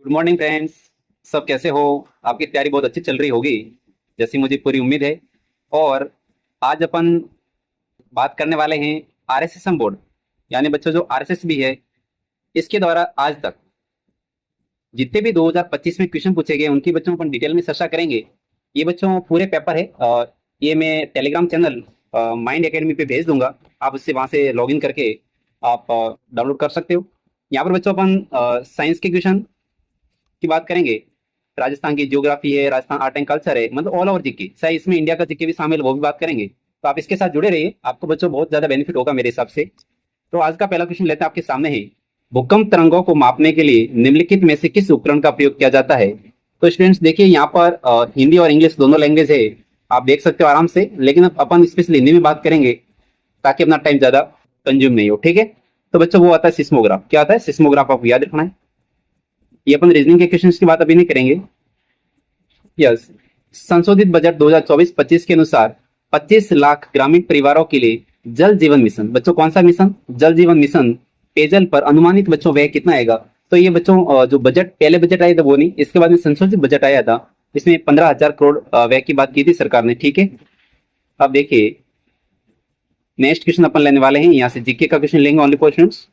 Good morning friends. सब कैसे हो? आपकी तैयारी बहुत अच्छी चल रही होगी जैसी मुझे पूरी उम्मीद है। और आज अपन बात करने वाले हैं आरएसएसएम बोर्ड, यानी बच्चों जो आरएसएस भी है, इसके द्वारा आज तक जितने भी 2025 में क्वेश्चन पूछे गए उनकी बच्चों अपन डिटेल में चर्चा करेंगे। ये बच्चों पूरे पेपर है और ये मैं टेलीग्राम चैनल माइंड एकेडमी पे भेज दूंगा। आप उससे वहां से लॉगिन करके आप डाउनलोड कर सकते हो। यहाँ पर बच्चों अपन साइंस के क्वेश्चन की बात करेंगे। राजस्थान की ज्योग्राफी है, राजस्थान आर्ट एंड कल्चर है, मतलब ऑल ओवर जीके, चाहे इसमें इंडिया का जीके भी शामिल है, वो भी बात करेंगे। तो आप इसके साथ जुड़े रहिए, आपको बच्चों बहुत ज्यादा बेनिफिट होगा मेरे हिसाब से। तो आज का पहला क्वेश्चन लेते हैं, आपके सामने है। भूकंप तरंगों को मापने के लिए निम्नलिखित में से किस उपकरण का प्रयोग किया जाता है? तो स्टूडेंट्स देखिए, यहाँ पर हिंदी और इंग्लिश दोनों लैंग्वेज है, आप देख सकते हो आराम से, लेकिन अब अपन स्पेशली हिंदी में बात करेंगे ताकि अपना टाइम ज्यादा कंज्यूम नहीं हो। ठीक है, तो बच्चों वो आता है सिस्मोग्राफ। क्या आता है? सिस्मोग्राफ, आपको याद रखना है। ये अपन रीजनिंग के क्वेश्चन की बात अभी नहीं करेंगे। यस, संशोधित बजट 2024-25 के अनुसार 25 लाख ग्रामीण परिवारों के लिए जल जीवन मिशन, बच्चों कौन सा मिशन? जल जीवन मिशन, पेयजल पर अनुमानित बच्चों व्यय कितना आएगा? तो ये बच्चों जो बजट पहले बजट आया था वो नहीं, इसके बाद में संशोधित बजट आया था, इसमें 15,000 करोड़ व्यय की बात की थी सरकार ने। ठीक है, अब देखिए नेक्स्ट क्वेश्चन अपन लेने वाले हैं, यहाँ से जीके का क्वेश्चन लेंगे ओनली फॉर स्टूडेंट्स।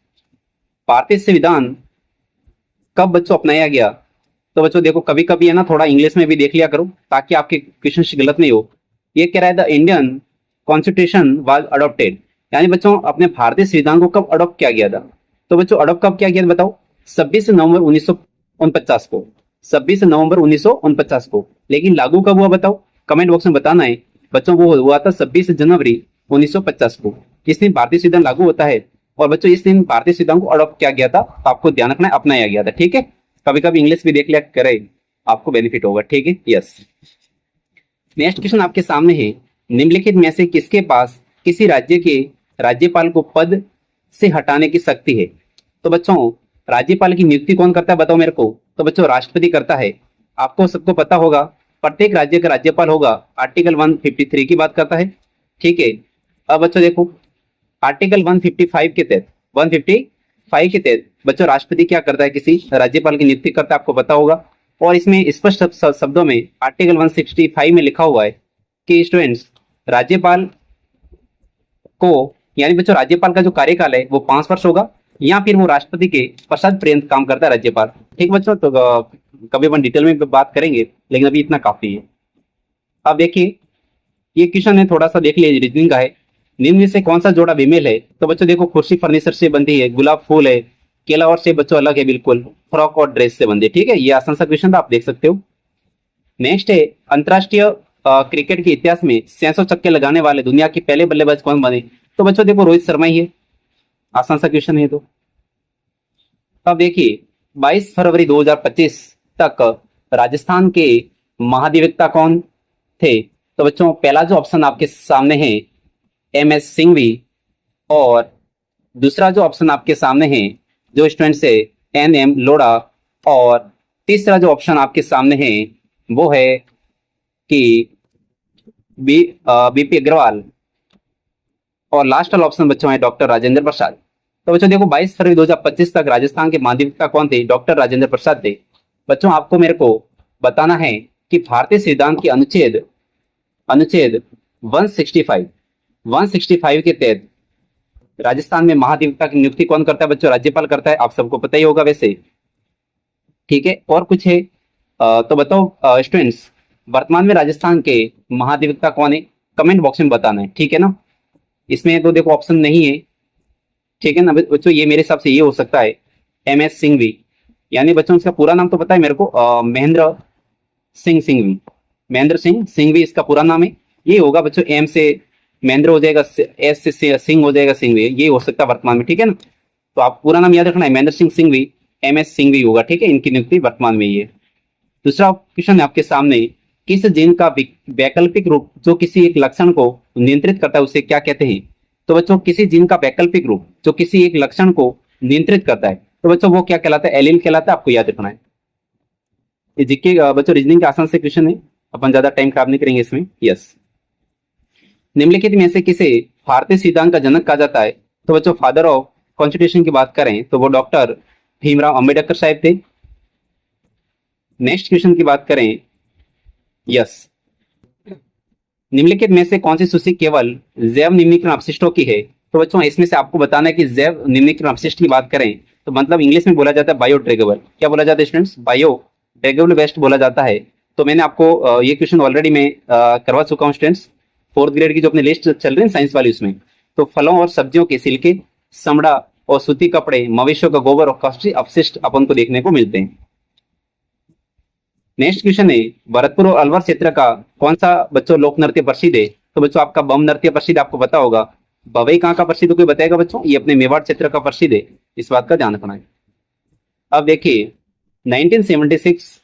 भारतीय संविधान कब बच्चों अपनाया गया? तो बच्चों देखो, कभी कभी है ना, थोड़ा इंग्लिश में भी देख लिया करो ताकि आपके क्वेश्चन गलत नहीं हो। ये कह रहा है the Indian constitution was adopted, यानी बच्चों अपने भारतीय संविधान को कब अडॉप्ट किया गया था? तो बच्चों अडॉप्ट कब किया गया था बताओ? 26 नवंबर 1949 को। 26 नवंबर 1949 को। लेकिन लागू कब हुआ बताओ? कमेंट बॉक्स में बताना है। बच्चों वो हुआ था 26 जनवरी 1950 को। इस दिन भारतीय संविधान लागू होता है और बच्चों इस दिन भारतीय संविधान को अडॉप्ट किया गया था, तो आपको ध्यान रखना है अपनाया गया था। ठीक है, कभी कभी इंग्लिश भी देख लिया करे, आपको बेनिफिट होगा। ठीक है, यस। नेक्स्ट क्वेश्चन आपके सामने है, निम्नलिखित में से किसके पास किसी राज्य के राज्यपाल को पद से हटाने की शक्ति है? तो बच्चों राज्यपाल की नियुक्ति कौन करता है बताओ मेरे को? तो बच्चों राष्ट्रपति करता है। आपको सबको पता होगा, प्रत्येक राज्य का राज्यपाल होगा, आर्टिकल 153 की बात करता है। ठीक है, अब बच्चों देखो, आर्टिकल 155 के तहत 155 के तहत बच्चों राष्ट्रपति क्या करता है? किसी राज्यपाल की नियुक्ति करता है, आपको पता होगा। और इसमें स्पष्ट शब्दों में आर्टिकल 165 में लिखा हुआ है कि स्टूडेंट्स राज्यपाल को, यानी बच्चों राज्यपाल का जो कार्यकाल है वो 5 वर्ष होगा, या फिर वो राष्ट्रपति के पश्चात पर्यंत काम करता है राज्यपाल। ठीक बच्चों, तो कभी अपन डिटेल में बात करेंगे, लेकिन अभी इतना काफी है। अब देखिए, ये क्वेश्चन है, थोड़ा सा देख लीजिए, रीजनिंग का है। निम्न में से कौन सा जोड़ा फीमेल है? तो बच्चों देखो, कुर्सी फर्नीचर से बनती है, गुलाब फूल है, केला और से बच्चों अलग है बिल्कुल, फ्रॉक और ड्रेस से बनती है। ठीक है, ये आसान सा क्वेश्चन था, आप देख सकते हो। नेक्स्ट है, अंतरराष्ट्रीय क्रिकेट के इतिहास में 600 छक्के लगाने वाले दुनिया के पहले बल्लेबाज कौन बने? तो बच्चों देखो, रोहित शर्मा ही है। आसान सा क्वेश्चन है। तो अब देखिए, 22 फरवरी 2025 तक राजस्थान के महाधिवक्ता कौन थे? तो बच्चों पहला जो ऑप्शन आपके सामने है MS सिंघवी, और दूसरा जो ऑप्शन आपके सामने है जो स्टूडेंट से NM लोढ़ा, और तीसरा जो ऑप्शन आपके सामने है वो है कि BP अग्रवाल, और लास्ट वाला ऑप्शन बच्चों है डॉक्टर राजेंद्र प्रसाद। तो बच्चों देखो, 22 फरवरी 2025 तक राजस्थान के महाधिवक्ता कौन थे? डॉक्टर राजेंद्र प्रसाद थे। बच्चों आपको मेरे को बताना है कि भारतीय संविधान की अनुच्छेद अनुच्छेद 165 के तहत राजस्थान में महाधिवक्ता की नियुक्ति कौन करता है? बच्चों राज्यपाल करता है, आप सबको पता ही होगा वैसे। ठीक है, और कुछ है तो बताओ स्टूडेंट्स, वर्तमान में राजस्थान के महाधिवक्ता कौन है? कमेंट बॉक्स में बताना है। ठीक है ना, इसमें तो देखो ऑप्शन नहीं है। ठीक है ना बच्चों, ये मेरे हिसाब से ये हो सकता है MS सिंघवी, यानी बच्चों इसका पूरा नाम तो पता है मेरे को, महेंद्र सिंह सिंघवी। महेंद्र सिंह सिंघवी इसका पूरा नाम है। ये होगा बच्चों, M से महेंद्र हो जाएगा, S से सिंह हो जाएगा, सिंघवी, ये हो सकता है वर्तमान में। ठीक है ना, तो आप पूरा नाम याद रखना है, महेंद्र सिंह सिंघवी, MS सिंघवी होगा। ठीक है, इनकी नियुक्ति वर्तमान में ही है। दूसरा क्वेश्चन है आपके सामने, किस जीन का वैकल्पिक रूप जो किसी एक लक्षण को नियंत्रित करता है उसे क्या कहते हैं? तो बच्चों किसी जीन का वैकल्पिक रूप जो किसी एक लक्षण को नियंत्रित करता है, तो बच्चों वो क्या कहलाता है? एलील कहलाता है, आपको याद रखना है। ये जीके बच्चों रीजनिंग का आसान से क्वेश्चन है, अपन ज्यादा टाइम खराब नहीं करेंगे इसमें। यस, निम्नलिखित में से किसे भारतीय संविधान का जनक कहा जाता है? तो बच्चों फादर ऑफ कॉन्स्टिट्यूशन की बात करें तो वो डॉक्टर भीमराव अंबेडकर साहब थे। नेक्स्ट क्वेश्चन की बात करें, यस, निम्नलिखित में से कौन सी सूची केवल जैव निम्नीकरण अपशिष्टों की है? तो बच्चों इसमें से आपको बताना है कि जैव निम्नीकरण अपशिष्ट की बात करें तो मतलब इंग्लिश में बोला जाता है बायोडिग्रेडेबल। क्या बोला जाता है स्टूडेंट्स? बायोडिग्रेडेबल वेस्ट बोला जाता है। तो मैंने आपको ये क्वेश्चन ऑलरेडी मैं करवा चुका हूँ स्टूडेंट्स, 4th ग्रेड की जो अपनी लिस्ट चल रही है साइंस वाली उसमें। तो फलों और सब्जियों के छिलके, समड़ा और सूती कपड़े, मवेशियों का गोबर और काष्ठी अपशिष्ट अपन को देखने को मिलते हैं। नेक्स्ट क्वेश्चन है, भरतपुर और अलवर क्षेत्र का कौन सा बच्चों लोक नृत्य प्रसिद्ध है? तो बच्चों आपका बम नृत्य प्रसिद्ध, आपको पता होगा। भवई कहाँ का प्रसिद्ध, कोई बताएगा बच्चों? ये अपने मेवाड़ क्षेत्र का प्रसिद्ध है, इस बात का ध्यान रखना है। अब देखिए 1976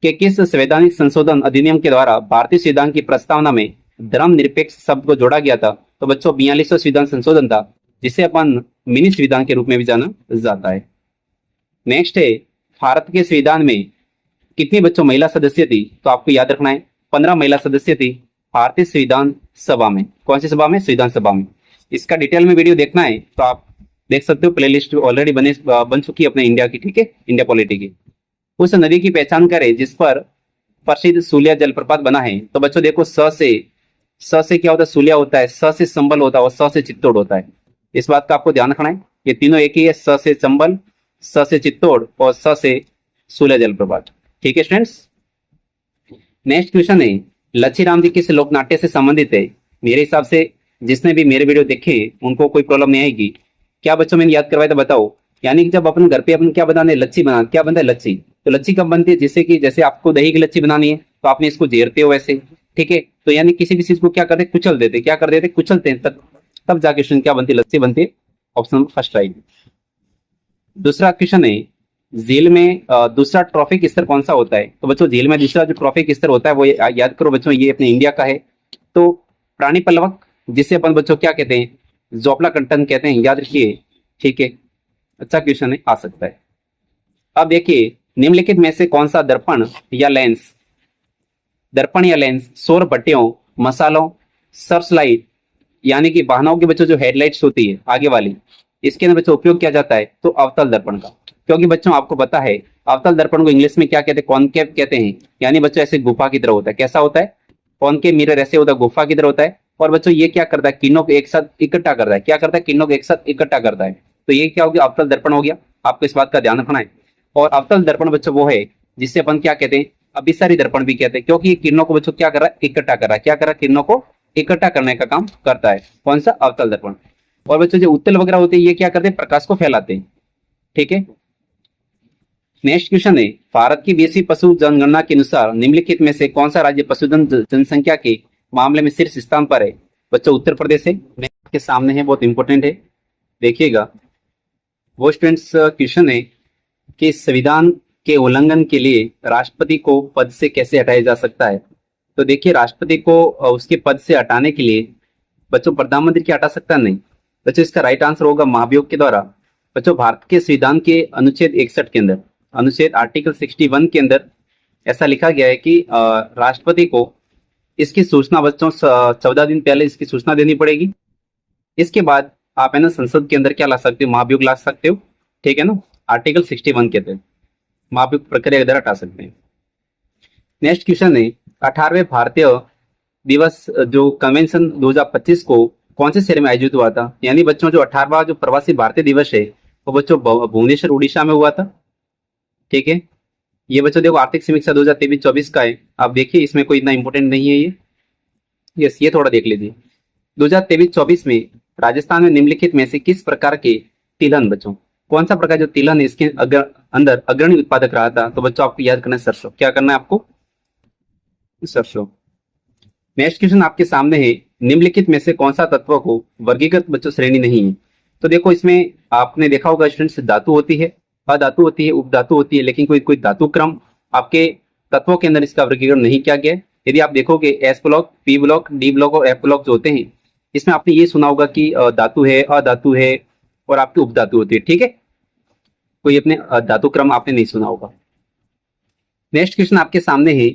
के किस संवैधानिक संशोधन अधिनियम के द्वारा भारतीय संविधान की प्रस्तावना में धर्मनिरपेक्ष शब्द को जोड़ा गया था? तो बच्चों 42वां संविधान संशोधन था, जिसे अपन मिनी संविधान के रूप में भी जाना जाता है। नेक्स्ट है, भारत के संविधान में कितनी बच्चों महिला सदस्य थी? तो आपको याद रखना है 15 महिला सदस्य थी भारतीय संविधान सभा में। कौन सी सभा में? संविधान सभा में। इसका डिटेल में वीडियो देखना है तो आप देख सकते हो, प्लेलिस्ट ऑलरेडी बन चुकी है अपने इंडिया की, ठीक है, इंडिया पॉलिटी की। उस नदी की पहचान करें जिस पर प्रसिद्ध सूलिया जलप्रपात बना है? तो बच्चों देखो स से क्या होता है? सूलिया होता है, स से संबल होता है और स से चित्तौड़ होता है। इस बात का आपको ध्यान रखना है, ये तीनों एक ही है, स से संबल, स से चित्तौड़ और स से सूलिया जलप्रपात। ठीक है स्टूडेंट्स। नेक्स्ट क्वेश्चन है, लच्छी राम जी किस लोक नाट्य से संबंधित है? मेरे हिसाब से जिसने भी मेरे वीडियो देखे उनको कोई प्रॉब्लम नहीं आएगी। क्या बच्चों मैंने याद करवाया था बताओ? यानी कि जब अपन घर पे अपन क्या बनाने, लच्छी बना, क्या बनता है? लच्छी। तो लच्छी कब बनती है? जिससे कि जैसे आपको दही की लच्छी बनानी है तो आपने इसको जेरते हो वैसे, ठीक है। तो यानी किसी भी चीज को क्या करते, कुचल देते, क्या कर देते, कुचलते हैं, तब जाके क्या बनती है? लच्छी बनती है। Option first right. दूसरा क्वेश्चन है, झील में दूसरा ट्रॉफिक स्तर कौन सा होता है? तो बच्चों झील में दूसरा जो ट्रॉफिक स्तर होता है वो याद करो बच्चों, ये अपने इंडिया का है। तो प्राणी पलवक, जिसे अपन बच्चों क्या कहते हैं? जोपला कंटन कहते हैं, याद रखिए, ठीक है। अच्छा क्वेश्चन है, आ सकता है। अब देखिए निम्नलिखित में से कौन सा दर्पण या लेंस सौर भट्टियों, मसालों, सर्च लाइट यानी कि वाहनों के बच्चों जो हेडलाइट्स होती है आगे वाली, इसके अंदर बच्चों उपयोग किया जाता है? तो अवतल दर्पण का। क्योंकि बच्चों आपको पता है अवतल दर्पण को इंग्लिश में क्या कहते हैं? कॉनकेव कहते हैं। यानी बच्चों ऐसे गुफा की तरह होता है। कैसा होता है? कॉनकेव मिरर ऐसे होता है, गुफा की तरह होता है। और बच्चों ये क्या करता है? किरणों को एक साथ इकट्ठा करता है। क्या करता है? किरणों को एक साथ इकट्ठा करता है। तो ये क्या हो गया? अवतल दर्पण हो गया। आपको इस बात का ध्यान रखना है। और अवतल दर्पण बच्चों वो है जिससे अपन क्या कहते हैं? अभिसारी दर्पण भी कहते हैं, क्योंकि ये किरणों को बच्चों क्या कर रहा है? इकट्ठा कर रहा है। क्या कर रहा है? किरणों को इकट्ठा करने का काम करता है। कौन सा? अवतल दर्पण। और बच्चों जो उत्तल वगैरह होते हैं ये क्या करते हैं? प्रकाश को फैलाते हैं, ठीक है। नेक्स्ट क्वेश्चन है, भारत की 20वीं पशु जनगणना के अनुसार निम्नलिखित में से कौन सा राज्य पशुधन जनसंख्या के मामले में शीर्ष स्थान पर है? बच्चों उत्तर प्रदेश है, के सामने है, बहुत इंपॉर्टेंट है, देखिएगा। वो स्टूडेंट्स क्वेश्चन है कि संविधान के उल्लंघन के लिए राष्ट्रपति को पद से कैसे हटाया जा सकता है? तो देखिए राष्ट्रपति को उसके पद से हटाने के लिए बच्चों प्रधानमंत्री क्या हटा सकता नहीं। बच्चों इसका राइट आंसर होगा महाभियोग के द्वारा। बच्चों भारत के संविधान के अनुच्छेद 61 के अंदर, अनुच्छेद आर्टिकल 61 के अंदर ऐसा लिखा गया है कि राष्ट्रपति को इसकी सूचना बच्चों 14 दिन पहले इसकी सूचना देनी पड़ेगी। इसके बाद आप है ना संसद के अंदर क्या ला सकते हो? महाभियोग ला सकते हो, ठीक है ना। आर्टिकल 61 के तहत महाभियोग प्रक्रिया के द्वारा हटा सकते हैं। नेक्स्ट क्वेश्चन है, 18वें भारतीय दिवस जो कन्वेंशन 2025 को कौन से शहर में आयोजित हुआ था? यानी बच्चों जो 18वां जो प्रवासी भारतीय दिवस है वो बच्चों भुवनेश्वर उड़ीसा में हुआ था, ठीक है। ये बच्चों देखो आर्थिक समीक्षा 2023-24 का है। आप देखिए इसमें कोई इतना इंपॉर्टेंट नहीं है ये, यस ये थोड़ा देख लीजिए। 2023-24 में राजस्थान में निम्नलिखित में से किस प्रकार के तिलहन, बच्चों कौन सा प्रकार जो तिलहन इसके अंदर अग्रणी उत्पादक रहा था? तो बच्चों आपको याद करना है सरसों। क्या करना है आपको? सरसों। नेक्स्ट क्वेश्चन आपके सामने है, निम्नलिखित में से कौन सा तत्व को वर्गीकृत बच्चों श्रेणी नहीं है? तो देखो इसमें आपने देखा होगा स्टूडेंट्स, धातु होती है, अधातु होती है, उपधातु होती है, लेकिन कोई धातु क्रम आपके तत्वों के अंदर इसका वर्गीकरण नहीं किया गया है। यदि आप देखोगे S block, P block, D block और एफ ब्लॉक जो होते हैं इसमें आपने ये सुना होगा कि धातु है, अधातु है और आपकी उपधातु होती है, ठीक है। कोई अपने धातु क्रम आपने नहीं सुना होगा। नेक्स्ट क्वेश्चन आपके सामने है,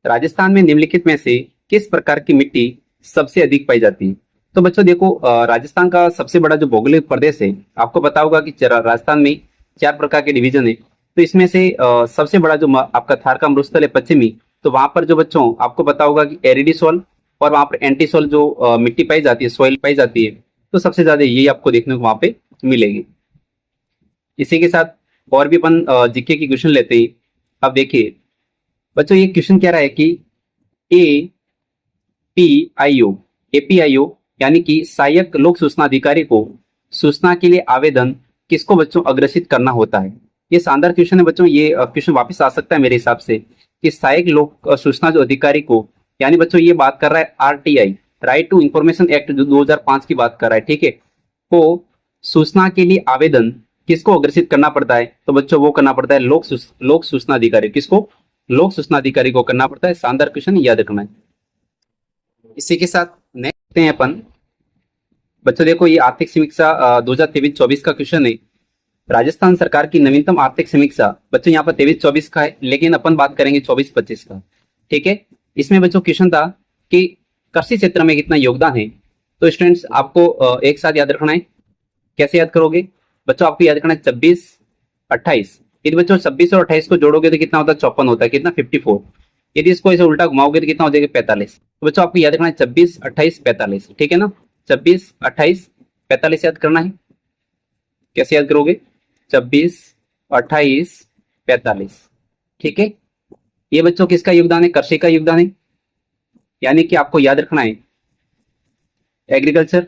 राजस्थान में निम्नलिखित में से किस प्रकार की मिट्टी सबसे अधिक पाई जाती है? तो बच्चों देखो राजस्थान का सबसे बड़ा जो भौगोलिक प्रदेश है, आपको पता होगा कि राजस्थान में 4 प्रकार के डिवीजन है। तो इसमें से सबसे बड़ा जो आपका थारका मरुस्थल है पश्चिमी, तो वहां पर जो बच्चों आपको पता होगा कि एरिडी सॉइल और वहां पर एंटी सॉइल जो मिट्टी पाई जाती है, सॉइल पाई जाती है, तो सबसे ज्यादा यही आपको देखने को वहां पे मिलेगी। इसी के साथ और भी अपन जीके की क्वेश्चन लेते हैं। अब देखिए बच्चों, ये क्वेश्चन कह रहा है कि APIO APIO यानी कि सहायक लोक सूचना अधिकारी को सूचना के लिए आवेदन किसको बच्चों अग्रेसित करना होता है। ये शानदार क्वेश्चन है बच्चों। ये क्वेश्चन वापस आ सकता है मेरे हिसाब से कि सहायक लोक सूचना जो अधिकारी को, यानी बच्चों ये बात कर रहा है RTI, right to information act जो 2005 की बात कर रहा है, ठीक है, को सूचना के लिए आवेदन किसको अग्रेसित करना पड़ता है, तो बच्चों वो करना पड़ता है लोक सूचना अधिकारी। किसको? लोक सूचना अधिकारी को करना पड़ता है। शानदार क्वेश्चन, याद रखना है। इसी के साथ नेक्स्ट हैं अपन बच्चों, देखो ये आर्थिक समीक्षा 2023-24 का क्वेश्चन है। राजस्थान सरकार की नवीनतम आर्थिक समीक्षा बच्चों यहाँ पर 23-24 का है, लेकिन अपन बात करेंगे 24-25 का, ठीक है। इसमें बच्चों क्वेश्चन था कि कृषि क्षेत्र में कितना योगदान है। तो स्टूडेंट्स आपको एक साथ याद रखना है। कैसे याद करोगे बच्चों? आपको याद रखना है 26-28। यदि बच्चों 26 और 28 को जोड़ोगे तो कितना होता है? 54 होता है। कितना? 54। यदि इसको ऐसे उल्टा घुमाओगे तो कितना हो जाएगा? 45। तो बच्चों आपको याद रखना है 26, 28, 45, ठीक है ना। 26, 28, 45 याद करना है। कैसे याद करोगे? 26, 28, 45, ठीक है। ये बच्चों किसका योगदान है? कृषि का योगदान है। यानी कि आपको याद रखना है एग्रीकल्चर।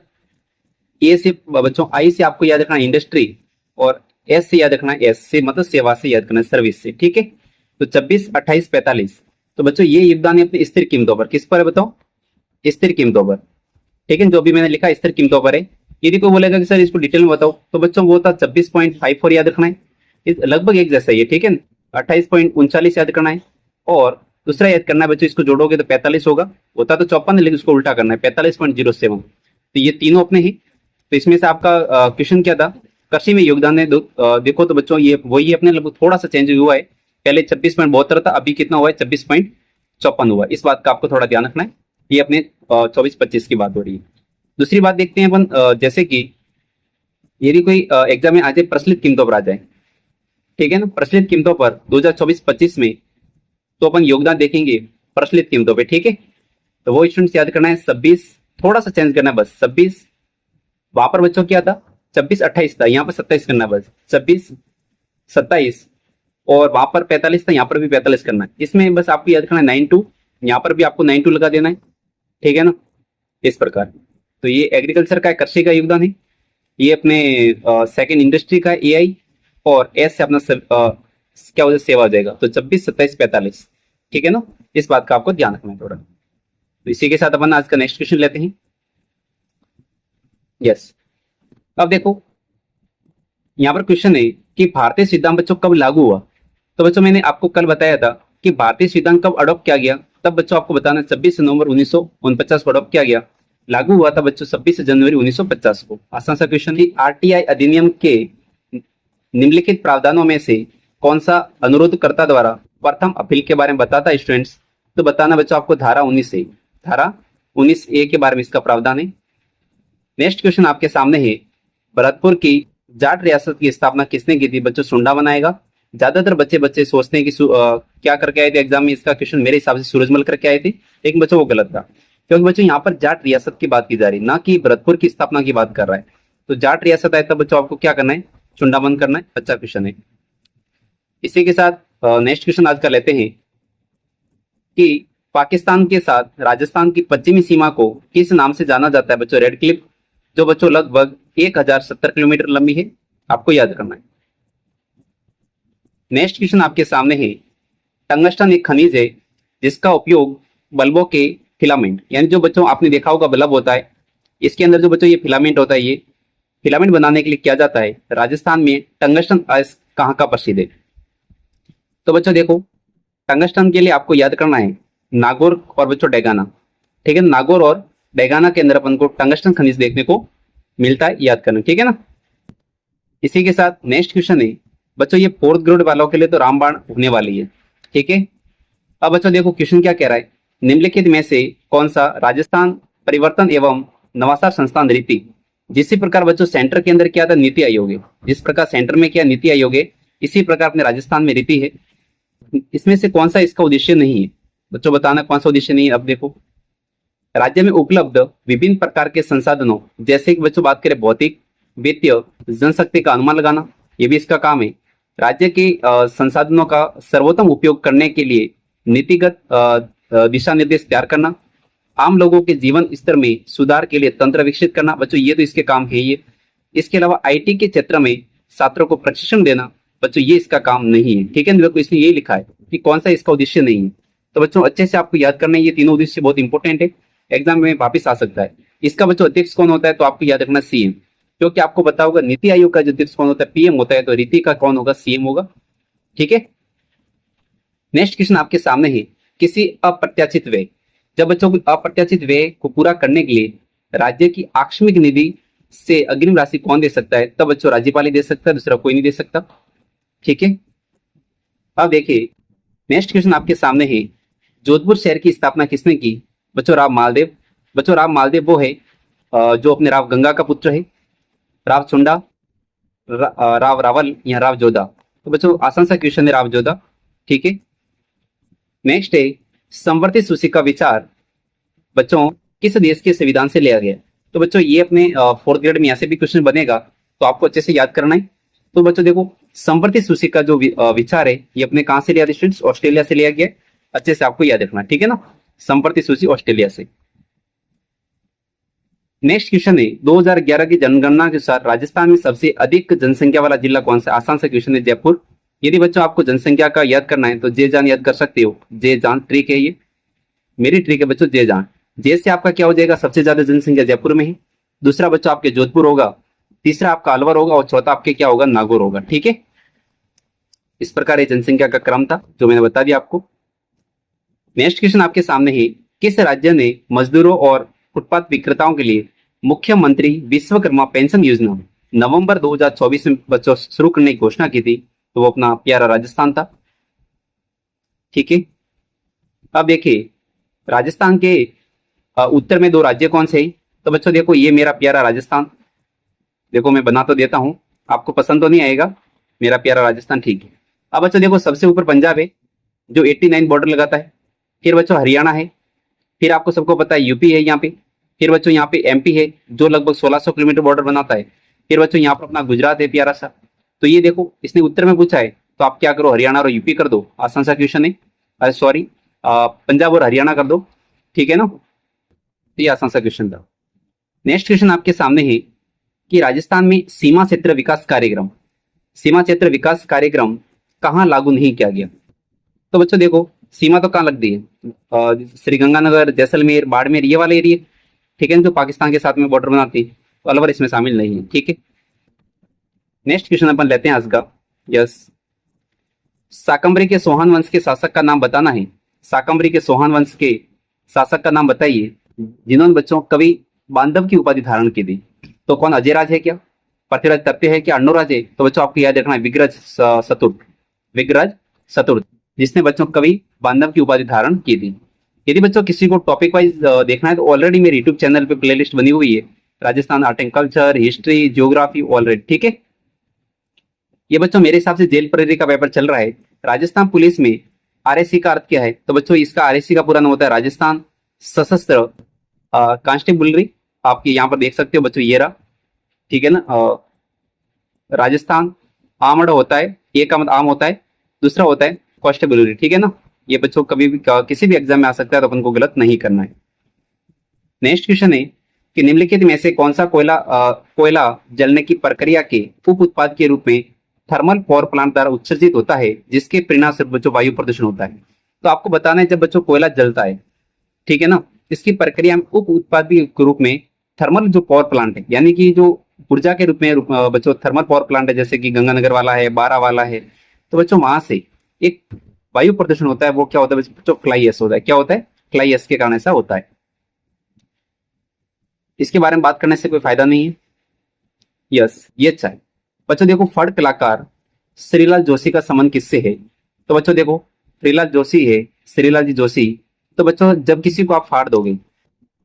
ए से बच्चों, आई से आपको याद रखना है इंडस्ट्री, और एस से याद रखना है, एस से मतलब सेवा से याद करना है, सर्विस से, ठीक है। तो 26, 28, 45, तो बच्चों ये योगदान है अपनी स्थिर कीमतों पर। किस पर है बताओ? स्थिर कीमतों पर, ठीक है। जो भी मैंने लिखा स्थिर कीमतों पर है। यदि कोई बोलेगा कि सर इसको डिटेल में बताओ, तो बच्चों वो था 26.54 याद रखना है। लगभग एक जैसा ही है, ठीक है। 28.39 याद करना है, और दूसरा याद करना है बच्चों, इसको जोड़ोगे तो 45 होगा। होता तो 54 है, लेकिन उसको उल्टा करना है, 45.07। तो ये तीनों अपने ही। तो इसमें से आपका क्वेश्चन क्या था? कृषि में योगदान है। देखो तो बच्चों ये वही अपने लगभग थोड़ा सा चेंज हुआ है। पहले 26.72 था, अभी कितना हुआ है? 26.54 हुआ। इस बात का आपको थोड़ा ध्यान रखना है। ये अपने 24-25 की बात हो रही है। दूसरी बात देखते हैं अपन, जैसे कि यदि कोई एग्जाम में आ जाए प्रचलित कीमतों पर आ जाए, ठीक है ना, प्रचलित कीमतों पर 2024-25 में, तो अपन योगदान देखेंगे प्रचलित कीमतों पे, ठीक है। तो वो स्टूडेंट्स याद करना है 26, थोड़ा सा चेंज करना है बस। 26 वहां पर बच्चों क्या था? 26-28 था, यहाँ पर 27 करना है बस। 26-27, और वहां पर 45 था, यहाँ पर भी 45 करना है। इसमें बस आपको याद करना है 92, यहाँ पर भी आपको 92 लगा देना है, ठीक है ना, इस प्रकार। तो ये एग्रीकल्चर का कृषि का योगदान है। ये अपने सेकंड इंडस्ट्री का AI, और एस से अपना क्या हो जाए? सेवा हो जाएगा। तो 26, 27, 45, ठीक है ना। इस बात का आपको ध्यान रखना है थोड़ा। तो इसी के साथ अपन आज का नेक्स्ट क्वेश्चन लेते हैं। यस, अब देखो यहाँ पर क्वेश्चन है कि भारतीय संविधान बच्चों कब लागू हुआ। तो बच्चों मैंने आपको कल बताया था कि भारतीय संविधान कब अडॉप्ट किया गया। तब बच्चों आपको बताना 26 नवंबर 1949 को अडॉप्ट किया गया। लागू हुआ था बच्चों 26 जनवरी 1950 को। आसान सा क्वेश्चन है। RTI अधिनियम के निम्नलिखित प्रावधानों में से कौन सा अनुरोधकर्ता द्वारा प्रथम अपील के बारे में बताता है स्टूडेंट्स? तो बताना बच्चों आपको धारा 19A, धारा 19A के बारे में इसका प्रावधान है। नेक्स्ट क्वेश्चन आपके सामने है, भरतपुर की जाट रियासत की स्थापना किसने की थी? बच्चों सुंडा बनाएगा। ज्यादातर बच्चे सोचते हैं कि क्या करके आए थे एग्जाम में। इसका क्वेश्चन मेरे हिसाब से सूरजमल करके आए थे, लेकिन बच्चों वो गलत था, क्योंकि बच्चों यहाँ पर जाट रियासत की बात की जा रही, ना कि भरतपुर की स्थापना की बात कर रहा है। तो जाट रियासत आए तब बच्चों आपको क्या करना है? चुंडा बंद करना है। अच्छा क्वेश्चन है। इसी के साथ नेक्स्ट क्वेश्चन आज का लेते हैं कि पाकिस्तान के साथ राजस्थान की पश्चिमी सीमा को किस नाम से जाना जाता है? बच्चों रेड क्लिफ, जो बच्चों लगभग 1070 किलोमीटर लंबी है। आपको याद करना है। नेक्स्ट क्वेश्चन आपके सामने है, टंगस्टन एक खनिज है जिसका उपयोग बल्बों के फिलामेंट, यानी जो बच्चों आपने देखा होगा बल्ब होता है, इसके अंदर जो बच्चों ये फिलामेंट होता है, ये फिलामेंट बनाने के लिए किया जाता है। राजस्थान में टंगस्टन अयस्क कहाँ का प्रसिद्ध है? तो बच्चों देखो, टंगस्टन के लिए आपको याद करना है नागौर और बच्चों डेगाना, ठीक है। नागौर और डेगाना के अंदर अपन को टंगस्टन खनिज देखने को मिलता है, याद करना, ठीक है ना। इसी के साथ नेक्स्ट क्वेश्चन है बच्चों, ये 4th ग्रेड वालों के लिए तो रामबाण होने वाली है, ठीक है। अब बच्चों देखो क्वेश्चन क्या कह रहा है, निम्नलिखित में से कौन सा राजस्थान परिवर्तन एवं नवाचार संस्थान रीति, जिस प्रकार बच्चों सेंटर के अंदर क्या था? नीति आयोग है। जिस प्रकार सेंटर में क्या नीति आयोग है, इसी प्रकार अपने राजस्थान में रीति है। इसमें से कौन सा इसका उद्देश्य नहीं है? बच्चों बताना कौन सा उद्देश्य नहीं है। अब देखो, राज्य में उपलब्ध विभिन्न प्रकार के संसाधनों, जैसे कि बच्चों बात करें भौतिक, वित्तीय, जनशक्ति का अनुमान लगाना, ये भी इसका काम है। राज्य के संसाधनों का सर्वोत्तम उपयोग करने के लिए नीतिगत दिशा निर्देश तैयार करना, आम लोगों के जीवन स्तर में सुधार के लिए तंत्र विकसित करना। बच्चों ये तो इसके काम है ये। इसके अलावा आईटी के क्षेत्र में छात्रों को प्रशिक्षण देना, बच्चों ये इसका काम नहीं है। ठीक है, देखो इसने ये लिखा है कि कौन सा इसका उद्देश्य नहीं है। तो बच्चों अच्छे से आपको याद करना है, ये तीनों उद्देश्य बहुत इंपॉर्टेंट है, एग्जाम में वापिस आ सकता है। इसका बच्चों अध्यक्ष कौन होता है? तो आपको याद रखना सीएम, क्योंकि आपको पता होगा नीति आयोग का जो अध्यक्ष कौन होता है? पीएम होता है। तो रीति का कौन होगा? सीएम होगा। ठीक है, नेक्स्ट क्वेश्चन आपके सामने है, किसी अप्रत्याशित व्यय, जब बच्चों अप्रत्याशित व्यय को पूरा करने के लिए राज्य की आकस्मिक निधि से अग्रिम राशि कौन दे सकता है? तब बच्चों राज्यपाल ही दे सकता है, दूसरा कोई नहीं दे सकता। ठीक है, अब देखिए नेक्स्ट क्वेश्चन आपके सामने है, जोधपुर शहर की स्थापना किसने की? बच्चों राव मालदेव। बच्चों राव मालदेव वो है जो अपने राव गंगा का पुत्र है। राव चुंडा, राव रावल या राव जोधा। तो बच्चों आसान सा क्वेश्चन है, राव जोधा। ठीक है, नेक्स्ट है, संवर्धित सूची का विचार बच्चों किस देश के संविधान से लिया गया? तो बच्चों ये अपने 4th ग्रेड में ऐसे भी क्वेश्चन बनेगा, तो आपको अच्छे से याद करना है। तो बच्चों देखो, संवर्धित सूची का जो विचार है ये अपने कहां से लिया स्टूडेंट्स? ऑस्ट्रेलिया से लिया गया। अच्छे से आपको याद रखना, ठीक है ना, संवर्धित सूची ऑस्ट्रेलिया से। नेक्स्ट क्वेश्चन है, 2011 की जनगणना के अनुसार राजस्थान में सबसे अधिक जनसंख्या वाला जिला कौन सा? आसान सा क्वेश्चन है, जयपुर। यदि बच्चों आपको जनसंख्या का याद करना है तो जे जान याद कर सकते हो। जे जान ट्रिक है, ये मेरी ट्रिक है बच्चों, जे जान। जे से आपका क्या हो जाएगा? सबसे ज्यादा जनसंख्या जयपुर में है। दूसरा बच्चों आपके जोधपुर होगा, तीसरा आपका अलवर होगा और चौथा आपके क्या होगा? नागौर होगा। ठीक है, इस प्रकार ये जनसंख्या का क्रम था जो मैंने बता दिया आपको। नेक्स्ट क्वेश्चन आपके सामने है, किस राज्य ने मजदूरों और फुटपाथ विक्रेताओं के लिए मुख्यमंत्री विश्वकर्मा पेंशन योजना नवंबर 2024 में बच्चों शुरू करने की घोषणा की थी? तो वो अपना प्यारा राजस्थान था। ठीक है, अब देखिए राजस्थान के उत्तर में 2 राज्य कौन से हैं? तो बच्चों देखो, ये मेरा प्यारा राजस्थान, देखो मैं बना तो देता हूं, आपको पसंद तो नहीं आएगा, मेरा प्यारा राजस्थान। ठीक है, अब बच्चों देखो सबसे ऊपर पंजाब है जो 89 बॉर्डर लगाता है। फिर बच्चों हरियाणा है, फिर आपको सबको पता है यूपी है यहाँ पे, फिर बच्चों यहाँ पे एमपी है जो लगभग 1600 किलोमीटर बॉर्डर बनाता है। फिर बच्चों यहाँ पर अपना गुजरात है प्यारा सा। तो ये देखो इसने उत्तर में पूछा है, तो आप क्या करो? हरियाणा और यूपी कर दो, आसान सा क्वेश्चन है। सॉरी, पंजाब और हरियाणा कर दो। ठीक है ना, तो ये आसान सा क्वेश्चन था। नेक्स्ट क्वेश्चन आपके सामने है कि राजस्थान में सीमा क्षेत्र विकास कार्यक्रम कहाँ लागू नहीं किया गया? तो बच्चों देखो, सीमा तो कहाँ लगती है? श्रीगंगानगर, जैसलमेर, बाड़मेर, ये वाला एरिया। ठीक है, जो पाकिस्तान के साथ में बॉर्डर बनाती है, तो अलवर इसमें शामिल नहीं है। ठीक है, नेक्स्ट क्वेश्चन अपन लेते हैं आज का। यस, शाकंभरी के सोहान वंश के शासक का नाम बताना है। शाकंभरी के सोहान वंश के शासक का नाम बताइए जिन्होंने बच्चों कवि बांधव की उपाधि धारण की थी। तो कौन? अजयराज है क्या? पृथ्वीराज तृतीय है क्या? अन्नूराज है? तो बच्चों आपको याद रखना है विग्रज चतुर्थ, जिसने बच्चों कवि बांधव की उपाधि धारण की थी। यदि बच्चों किसी को टॉपिक वाइज देखना है तो ऑलरेडी मेरे यूट्यूब चैनल पे प्लेलिस्ट बनी हुई है, Rajasthan art and culture, history, geography already. ठीक है, ये बच्चों मेरे हिसाब से जेल प्रेरी का पेपर चल रहा है। राजस्थान पुलिस में आरएससी का अर्थ क्या है? तो बच्चों इसका आरएससी का पूरा नाम होता है राजस्थान सशस्त्र कांस्टेबलरी। आप यहाँ पर देख सकते हो बच्चों, ये रहा। ठीक है ना, राजस्थान आर्मड होता है, एक का मतलब आर्म होता है, दूसरा होता है कांस्टेबलरी। ठीक है ना, ये बच्चों कभी भी किसी भी एग्जाम में आ सकता है, तो अपन को गलत नहीं करना है। नेक्स्ट क्वेश्चन है कि निम्नलिखित में से कौन सा कोयला जलने की प्रक्रिया के उप उत्पाद के रूप में थर्मल पावर प्लांट द्वारा उत्सर्जित होता है, जिसके परिणाम से बच्चों वायु प्रदूषण होता है? तो आपको बताना है, जब बच्चों कोयला जलता है, ठीक है ना, इसकी प्रक्रिया में उप उत्पाद के रूप में थर्मल जो पावर प्लांट है, यानी कि जो ऊर्जा के रूप में बच्चों थर्मल पावर प्लांट है, जैसे कि गंगानगर वाला है, बारा वाला है, तो बच्चों वहां से एक वायु प्रदूषण होता है। वो क्या होता है बच्चों? फ्लाई एश होता है। क्या होता है? फ्लाई एश के कारण ऐसा होता है। इसके बारे में बात करने से कोई फायदा नहीं है। यस, ये अच्छा है। बच्चों देखो, फड़ कलाकार श्रीलाल जोशी का संबंध किससे है? तो बच्चों देखो, श्रीलाल जोशी है, श्रीलाल जी जोशी। तो बच्चों जब किसी को आप फाड़ दोगे,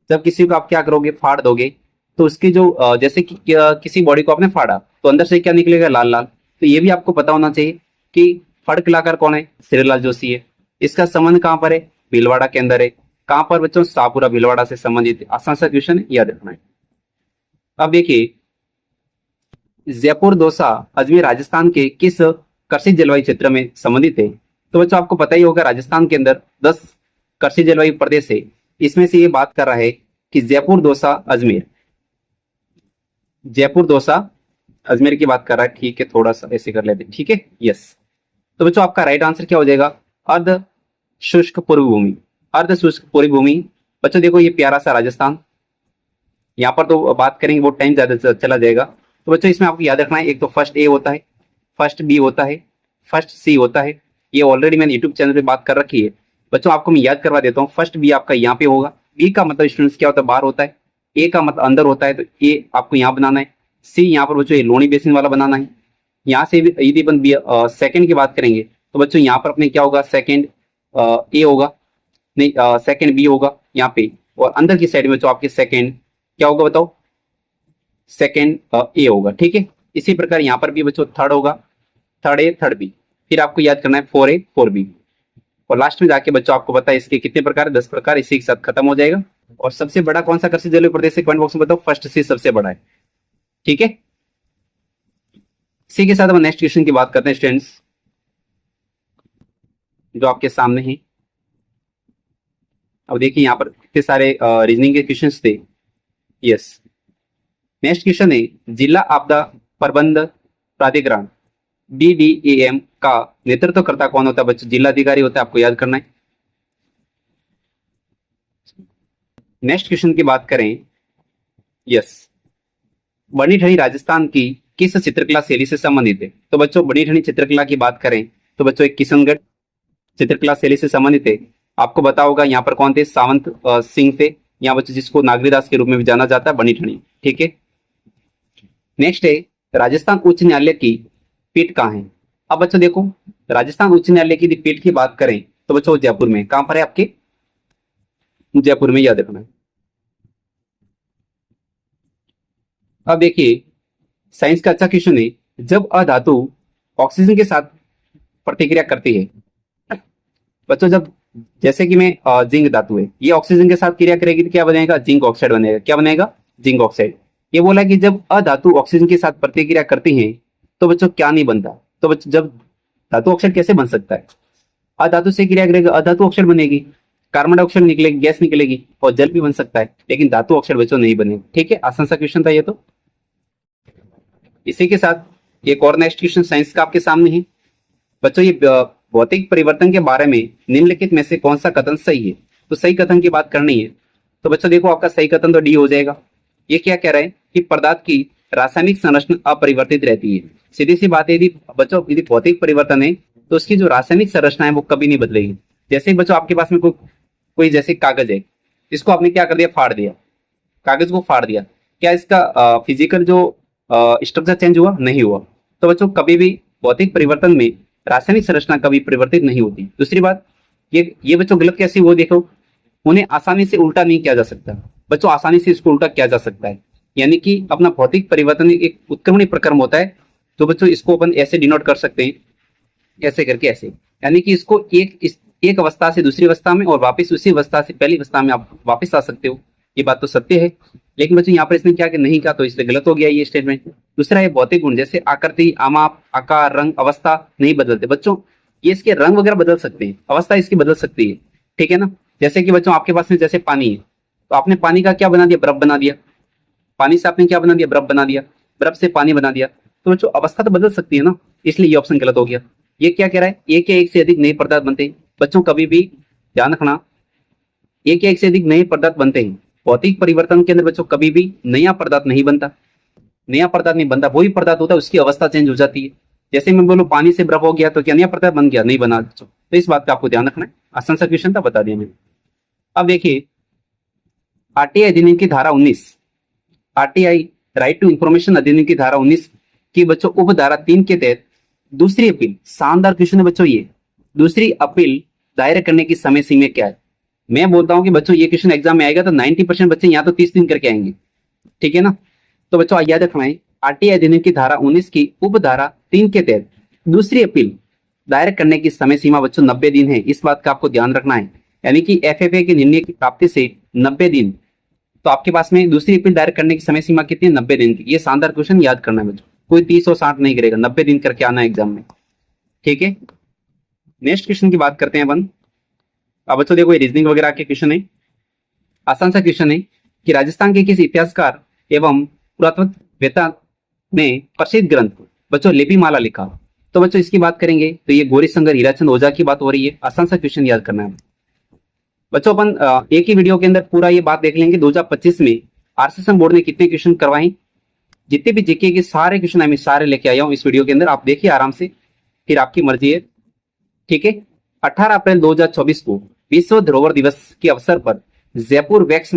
जब किसी को आप क्या करोगे? फाड़ दोगे, तो उसकी जो जैसे कि किसी बॉडी को आपने फाड़ा तो अंदर से क्या निकलेगा? लाल लाल। तो ये भी आपको पता होना चाहिए कि फड़ कलाकार कौन है, श्रीलाल जोशी है। इसका संबंध कहाँ पर है, भीलवाड़ा के अंदर है। कहाँ पर बच्चों, शाहपुरा भीलवाड़ा से संबंधित। आसान सा क्वेश्चन याद रखना है। अब देखिए, जयपुर दौसा अजमेर राजस्थान के किस कृषि जलवायु क्षेत्र में संबंधित है। तो बच्चों आपको पता ही होगा, राजस्थान के अंदर 10 कृषि जलवायु प्रदेश है। इसमें से ये बात कर रहा है कि जयपुर दौसा अजमेर, जयपुर दौसा अजमेर की बात कर रहा है। ठीक है, थोड़ा सा ऐसे कर लेते, ठीक है, यस। तो बच्चों आपका राइट आंसर क्या हो जाएगा, अर्ध शुष्क पूर्व भूमि, अर्ध शुष्क पूर्व भूमि। बच्चों देखो ये प्यारा सा राजस्थान, यहाँ पर तो बात करेंगे वो टाइम ज्यादा चला जाएगा। तो बच्चों इसमें आपको याद रखना है, एक तो फर्स्ट ए होता है, फर्स्ट बी होता है, फर्स्ट सी होता है। ये ऑलरेडी मैंने यूट्यूब चैनल पे बात कर रखी है। बच्चों आपको मैं याद करवा देता हूँ, फर्स्ट बी आपका यहाँ पे होगा। बी का मतलब स्टूडेंट्स क्या होता है, बाहर होता है। ए का मतलब अंदर होता है, तो ए आपको यहाँ बनाना है। सी यहाँ पर बच्चों ये लोनी बेसिन वाला बनाना है। यहाँ से भी यदि अपन सेकंड की बात करेंगे तो बच्चों यहाँ पर अपने क्या होगा, सेकंड ए होगा, नहीं सेकंड बी होगा यहाँ पे। और अंदर की साइड में जो आपके सेकंड क्या होगा बताओ, सेकंड ए होगा, ठीक है। इसी प्रकार यहाँ पर भी बच्चों थर्ड होगा, थर्ड ए थर्ड बी। फिर आपको याद करना है 4A 4B। और लास्ट में जाके बच्चों आपको पता है इसके कितने प्रकार है, 10 प्रकार। इसी के साथ खत्म हो जाएगा। और सबसे बड़ा कौन सा कृषि जलवायु प्रदेश है, कमेंट बॉक्स में बताओ। फर्स्ट सी सबसे बड़ा है, ठीक है। इसी के साथ हम नेक्स्ट क्वेश्चन की बात करते हैं स्टूडेंट्स, जो आपके सामने है। अब देखिए यहाँ पर कितने सारे रीजनिंग के क्वेश्चंस थे। यस, नेक्स्ट क्वेश्चन है, जिला आपदा प्रबंध प्राधिकरण BDAM का नेतृत्व करता कौन होता है बच्चों, जिला अधिकारी होता है, आपको याद करना है। नेक्स्ट क्वेश्चन की बात करें, यस, बनी ठनी राजस्थान की किस चित्रकला शैली से संबंधित है। तो बच्चों बनी ठनी चित्रकला की बात करें तो बच्चों एक किशनगढ़ चित्रकला शैली से संबंधित है। आपको पता होगा यहाँ पर कौन थे, सावंत सिंह थे। यहाँ बच्चों जिसको नागरीदास के रूप में भी जाना जाता है, बनी ठनी, ठीक है। नेक्स्ट है, राजस्थान उच्च न्यायालय की पीठ कहाँ है। अब बच्चों देखो, राजस्थान उच्च न्यायालय की पीठ की बात करें तो बच्चों जयपुर में। कहां पर है आपके, जयपुर में, याद रखना है। अब देखिए साइंस का अच्छा क्वेश्चन है, जब अधातु ऑक्सीजन के साथ प्रतिक्रिया करती है बच्चों, जब जैसे कि में जिंक धातु है, ये ऑक्सीजन के साथ क्रिया करेगी तो क्या बनेगा, जिंक ऑक्साइड बनेगा। क्या बनेगा, जिंक ऑक्साइड। ये बोला कि जब अधातु ऑक्सीजन के साथ प्रतिक्रिया करती है तो बच्चों क्या नहीं बनता। तो बच्चों जब धातु ऑक्साइड कैसे बन सकता है, अधातु से क्रिया करेगा, अधातु ऑक्साइड बनेगी, कार्बन डाइऑक्साइड निकलेगी, गैस निकलेगी, और जल भी बन सकता है, लेकिन धातु ऑक्साइड बच्चों नहीं बनेगा, ठीक है। आसान सा क्वेश्चन था ये तो। इसी के साथ एक और नेक्स्ट क्वेश्चन साइंस का आपके सामने है बच्चों, ये भौतिक परिवर्तन के बारे में निम्नलिखित में से कौन सा कथन सही है। तो सही कथन की बात करनी है तो बच्चों देखो, आपका सही कथन तो डी हो जाएगा। ये क्या कह रहा है कि पदार्थ की रासायनिक संरचना अपरिवर्तित रहती है। सीधी सी बात है, यदि बच्चों यदि भौतिक परिवर्तन है तो उसकी जो रासायनिक संरचना है वो कभी नहीं बदलेगी। जैसे बच्चों आपके पास में कोई जैसे कागज है, इसको आपने क्या कर दिया, फाड़ दिया, कागज को फाड़ दिया, क्या इसका फिजिकल जो स्ट्रक्चर चेंज हुआ, नहीं हुआ। तो बच्चों कभी भी भौतिक परिवर्तन में रासायनिक संरचना कभी परिवर्तित नहीं होती। दूसरी बात, ये बच्चों गलत कैसी, वो देखो, उन्हें आसानी से उल्टा नहीं किया जा सकता बच्चों, आसानी से इसको उल्टा किया जा सकता है। यानी कि अपना भौतिक परिवर्तन एक उत्क्रमणी प्रक्रम होता है। तो बच्चों इसको अपन ऐसे डिनोट कर सकते हैं, ऐसे करके, ऐसे, यानी कि इसको एक अवस्था से दूसरी अवस्था में और वापस उसी अवस्था से पहली अवस्था में आप वापस आ सकते हो। ये बात तो सत्य है, लेकिन बच्चों यहाँ पर इसने क्या कि नहीं कहा, तो इसलिए गलत हो गया ये स्टेटमेंट। दूसरा है भौतिक गुण, जैसे आकृति, आमाप, आकार, रंग, अवस्था नहीं बदलते बच्चों। ये इसके रंग वगैरह बदल सकते हैं, अवस्था इसकी बदल सकती है, ठीक है ना। जैसे कि बच्चों आपके पास में जैसे पानी है, तो आपने पानी का क्या बना दिया, बर्फ बना दिया। पानी से आपने क्या बना दिया, बर्फ बना दिया, बर्फ से पानी बना दिया। तो बच्चों अवस्था तो बदल सकती है ना, इसलिए ये ऑप्शन गलत हो गया। ये क्या कह रहा है, एक या एक से अधिक नए पदार्थ बनते हैं। बच्चों कभी भी ध्यान रखना, एक या एक से अधिक नए पदार्थ बनते हैं। भौतिक परिवर्तन के अंदर बच्चों कभी भी नया पदार्थ नहीं बनता, नया पदार्थ नहीं बनता, वही पदार्थ होता है, उसकी अवस्था चेंज हो जाती है। जैसे मैं बोलूं पानी से बर्फ हो गया तो क्या नया पदार्थ बन गया, नहीं बना। तो इस बात का आपको ध्यान रखना है। आसान सा क्वेश्चन था, बता दिया मैंने। अब देखिए आरटीआई अधिनियम की धारा 19, आरटीआई राइट टू इंफॉर्मेशन अधिनियम की धारा 19 की बच्चों उपधारा 3 के तहत दूसरी अपील, शानदार क्वेश्चन है बच्चों ये, दूसरी अपील दायर करने की समय सीमा क्या है। मैं बोलता हूं कि बच्चों ये क्वेश्चन एग्जाम में आएगा तो 90% बच्चे यहाँ तो 30 दिन करके आएंगे, ठीक है ना। तो बच्चों याद रखना है, आरटीआई अधिनियम की धारा 19 की उपधारा 3 के तहत दूसरी अपील दायर करने की समय सीमा बच्चों 90 दिन है, इस बात का आपको ध्यान रखना है। यानी कि एफएफए के निर्णय की प्राप्ति से 90 दिन, तो आपके पास में दूसरी अपील दायर करने की समय सीमा कितनी है? 90 दिन की। ये शानदार क्वेश्चन याद करना है बच्चों, कोई 30 और 60 नहीं करेगा, 90 दिन करके आना है एग्जाम में। ठीक है, नेक्स्ट क्वेश्चन की बात करते हैं अपन। अब बच्चों देखो, ये रीजनिंग वगैरह के क्वेश्चन है, आसान सा क्वेश्चन है कि राजस्थान के किस इतिहासकार एवं पुरातत्ववेत्ता ने प्रसिद्ध ग्रंथ बच्चों लिपिमाला लिखा? तो बच्चों इसकी बात करेंगे तो ये गौरीशंकर हीराचंद ओझा की बात हो रही है। आसान सा क्वेश्चन याद करना है बच्चों। अपन एक ही वीडियो के अंदर पूरा ये बात देख लेंगे 2025 में आरसीएसएम बोर्ड ने कितने क्वेश्चन करवाए, जितने भी जीके के सारे क्वेश्चन मैं सारे लेके आया हूँ इस वीडियो के अंदर, आप देखिए आराम से, फिर आपकी मर्जी है। ठीक है, 18 अप्रैल 2024 को विश्व धरोहर दिवस के अवसर पर जयपुर वैक्स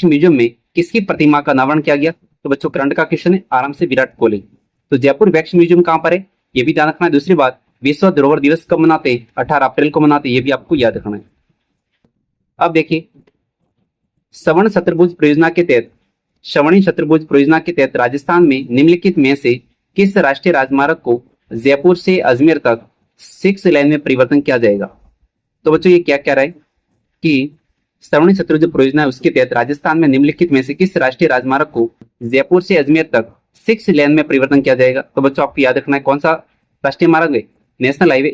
म्यूजियम में किसकी प्रतिमा का अनावरण किया गया? तो बच्चों करंट का क्वेश्चन है, आराम से, विराट कोहली। तो जयपुर वैक्स म्यूजियम कहां पर है, ये भी ध्यान रखना है। दूसरी बात, विश्व धरोहर दिवस कब मनाते हैं? 18 अप्रैल को मनाते हैं, ये भी आपको याद रखना है। अब देखिए, श्रवण शतुर्भुज परियोजना के तहत राजस्थान में निम्नलिखित में से किस राष्ट्रीय राजमार्ग को जयपुर से अजमेर तक 6 लेन में परिवर्तन किया जाएगा? तो बच्चों ये क्या कह रहा है कि श्रवण शतुर्भुज परियोजना है, उसके तहत राजस्थान में निम्नलिखित में से किस राष्ट्रीय राजमार्ग को जयपुर से अजमेर तक 6 लेन में परिवर्तन किया जाएगा? तो बच्चों आपको याद रखना है कौन सा राष्ट्रीय मार्ग है? नेशनल हाईवे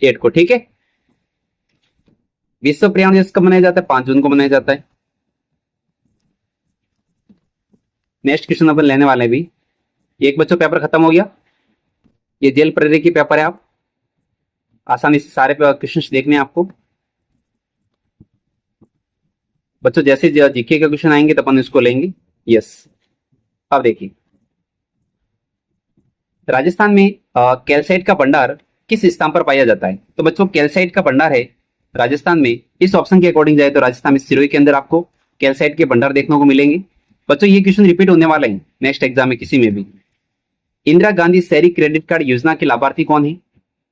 8 को। ठीक है, विश्व पर्यावरण दिवस कब मनाया जाता है? 5 जून को मनाया जाता है। नेक्स्ट क्वेश्चन अपन लेने वाले हैं भी। एक बच्चों पेपर खत्म हो गया, ये जेल प्रेरी की पेपर है, आप आसानी से सारे क्वेश्चन देखने हैं आपको बच्चों। जैसे जीके का क्वेश्चन आएंगे तो अपन इसको लेंगे। यस, अब देखिए, राजस्थान में कैल्साइट का भंडार किस स्थान पर पाया जाता है? तो बच्चों कैल्साइट का भंडार है राजस्थान में, इस ऑप्शन के अकॉर्डिंग जाए तो राजस्थान में सिरोही के अंदर आपको कैल्साइट के भंडार देखने को मिलेंगे। बच्चों ये क्वेश्चन रिपीट होने वाले हैं नेक्स्ट एग्जाम में किसी में भी। इंदिरा गांधी शहरी क्रेडिट कार्ड योजना के लाभार्थी कौन है?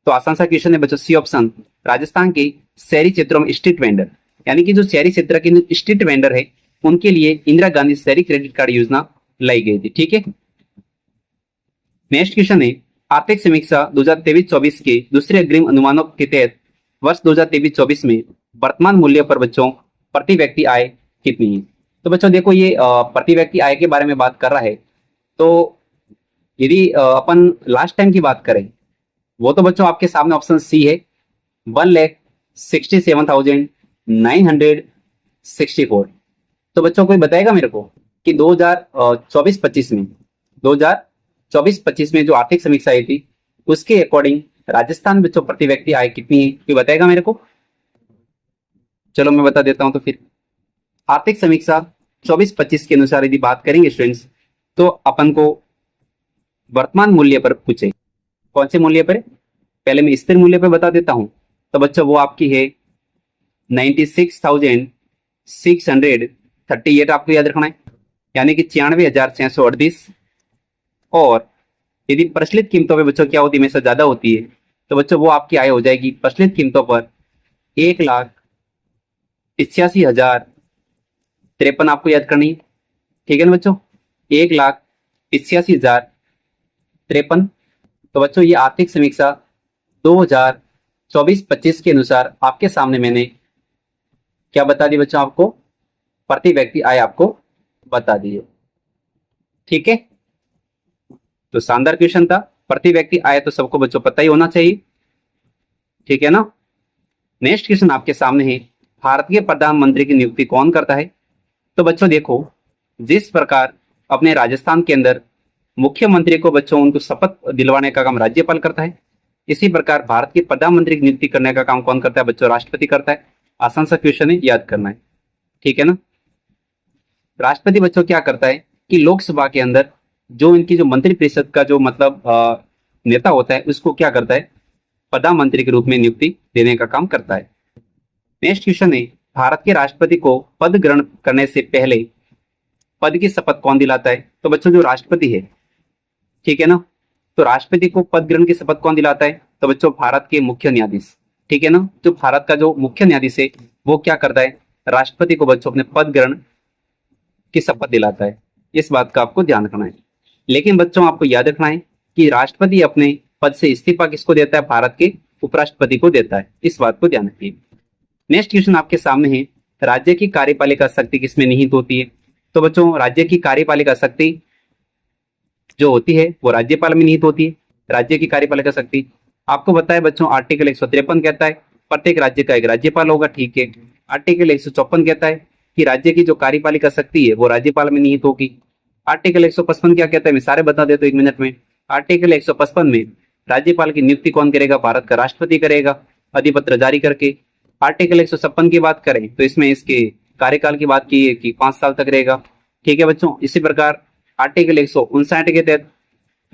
तो आसान सा क्वेश्चन है बच्चों, सी ऑप्शन, राजस्थान के शहरी क्षेत्रों में स्ट्रीट वेंडर, यानी कि जो शहरी क्षेत्र के स्ट्रीट वेंडर है उनके लिए इंदिरा गांधी शहरी क्रेडिट कार्ड योजना लाई गई थी। ठीक है, नेक्स्ट क्वेश्चन है, आर्थिक समीक्षा 2023-24 के दूसरे अग्रिम अनुमानों के तहत वर्ष 2023-24 में वर्तमान मूल्य पर बच्चों प्रति व्यक्ति आय कितनी है? तो बच्चों देखो, ये प्रति व्यक्ति आय के बारे में बात कर रहा है। तो यदि अपन लास्ट टाइम की बात करें, वो तो बच्चों आपके सामने ऑप्शन सी है, 1,67,964। तो बच्चों कोई बताएगा मेरे को कि 2024-25 में जो आर्थिक समीक्षा आई थी उसके अकॉर्डिंग राजस्थान में बच्चों प्रति व्यक्ति आय कितनी है? कोई बताएगा मेरे को? चलो मैं बता देता हूं। तो फिर आर्थिक समीक्षा 24-25 के अनुसार यदि बात करेंगे स्टूडेंट्स, तो अपन को वर्तमान मूल्य पर पूछे, कौन से मूल्य पर? पहले मैं स्थिर मूल्य पर बता देता हूं। तो बच्चों वो आपकी है 96,638, आपको याद रखना है, यानी कि 96,638। और यदि प्रचलित कीमतों पे बच्चों क्या होती है, हमेशा ज्यादा होती है, तो बच्चों वो आपकी आय हो जाएगी प्रचलित कीमतों पर 1,88,053 आपको याद करनी है। ठीक है ना बच्चों, 1,88,053। तो बच्चों ये आर्थिक समीक्षा 2024-25 के अनुसार आपके सामने मैंने क्या बता दी बच्चों, आपको प्रति व्यक्ति आय आपको बता दी है। ठीक है, तो शानदार क्वेश्चन था, प्रति व्यक्ति आय तो सबको बच्चों पता ही होना चाहिए। ठीक है ना। नेक्स्ट क्वेश्चन आपके सामने है, भारत के प्रधानमंत्री की नियुक्ति कौन करता है? तो बच्चों देखो, जिस प्रकार अपने राजस्थान के अंदर मुख्यमंत्री को बच्चों उनको शपथ दिलवाने का काम राज्यपाल करता है, इसी प्रकार भारत के प्रधानमंत्री की नियुक्ति करने का काम कौन करता है बच्चों? राष्ट्रपति करता है। आसान सा क्वेश्चन है, याद करना है। ठीक है ना। राष्ट्रपति बच्चों क्या करता है कि लोकसभा के अंदर जो इनकी जो मंत्रिपरिषद का जो मतलब नेता होता है उसको क्या करता है? प्रधानमंत्री के रूप में नियुक्ति देने का काम करता है। नेक्स्ट क्वेश्चन है, भारत के राष्ट्रपति को पद ग्रहण करने से पहले पद की शपथ कौन दिलाता है? तो बच्चों जो राष्ट्रपति है, ठीक है ना, तो राष्ट्रपति को पद ग्रहण की शपथ कौन दिलाता है? तो बच्चों भारत के मुख्य न्यायाधीश। ठीक है ना, जो भारत का जो मुख्य न्यायाधीश है वो क्या करता है? राष्ट्रपति को बच्चों अपने पद ग्रहण की शपथ दिलाता है। इस बात का आपको ध्यान रखना है। लेकिन बच्चों आपको याद रखना है कि राष्ट्रपति अपने पद से इस्तीफा किसको देता है? भारत के उपराष्ट्रपति को देता है। इस बात को ध्यान रखिए। नेक्स्ट क्वेश्चन आपके सामने है, राज्य की कार्यपालिका शक्ति किसमें निहित होती है? तो बच्चों राज्य की कार्यपालिका शक्ति जो होती है वो राज्यपाल में निहित होती है। राज्य की कार्यपालिका शक्ति आपको बताया बच्चों, आर्टिकल 153 कहता है प्रत्येक राज्य का एक राज्यपाल होगा, ठीक है। आर्टिकल 154 कहता है कि राज्य की जो कार्यपालिका शक्ति है वो राज्यपाल में निहित होगी। आर्टिकल 155 क्या कहता है, मैं सारे बता देता हूं 1 मिनट में। आर्टिकल 155 में राज्यपाल की नियुक्ति कौन करेगा? भारत का राष्ट्रपति करेगा अधिपत्र जारी करके। आर्टिकल 156 की बात करें तो इसमें इसके कार्यकाल की बात की है कि 5 साल तक रहेगा, ठीक है बच्चों। इसी प्रकार आर्टिकल 159 के तहत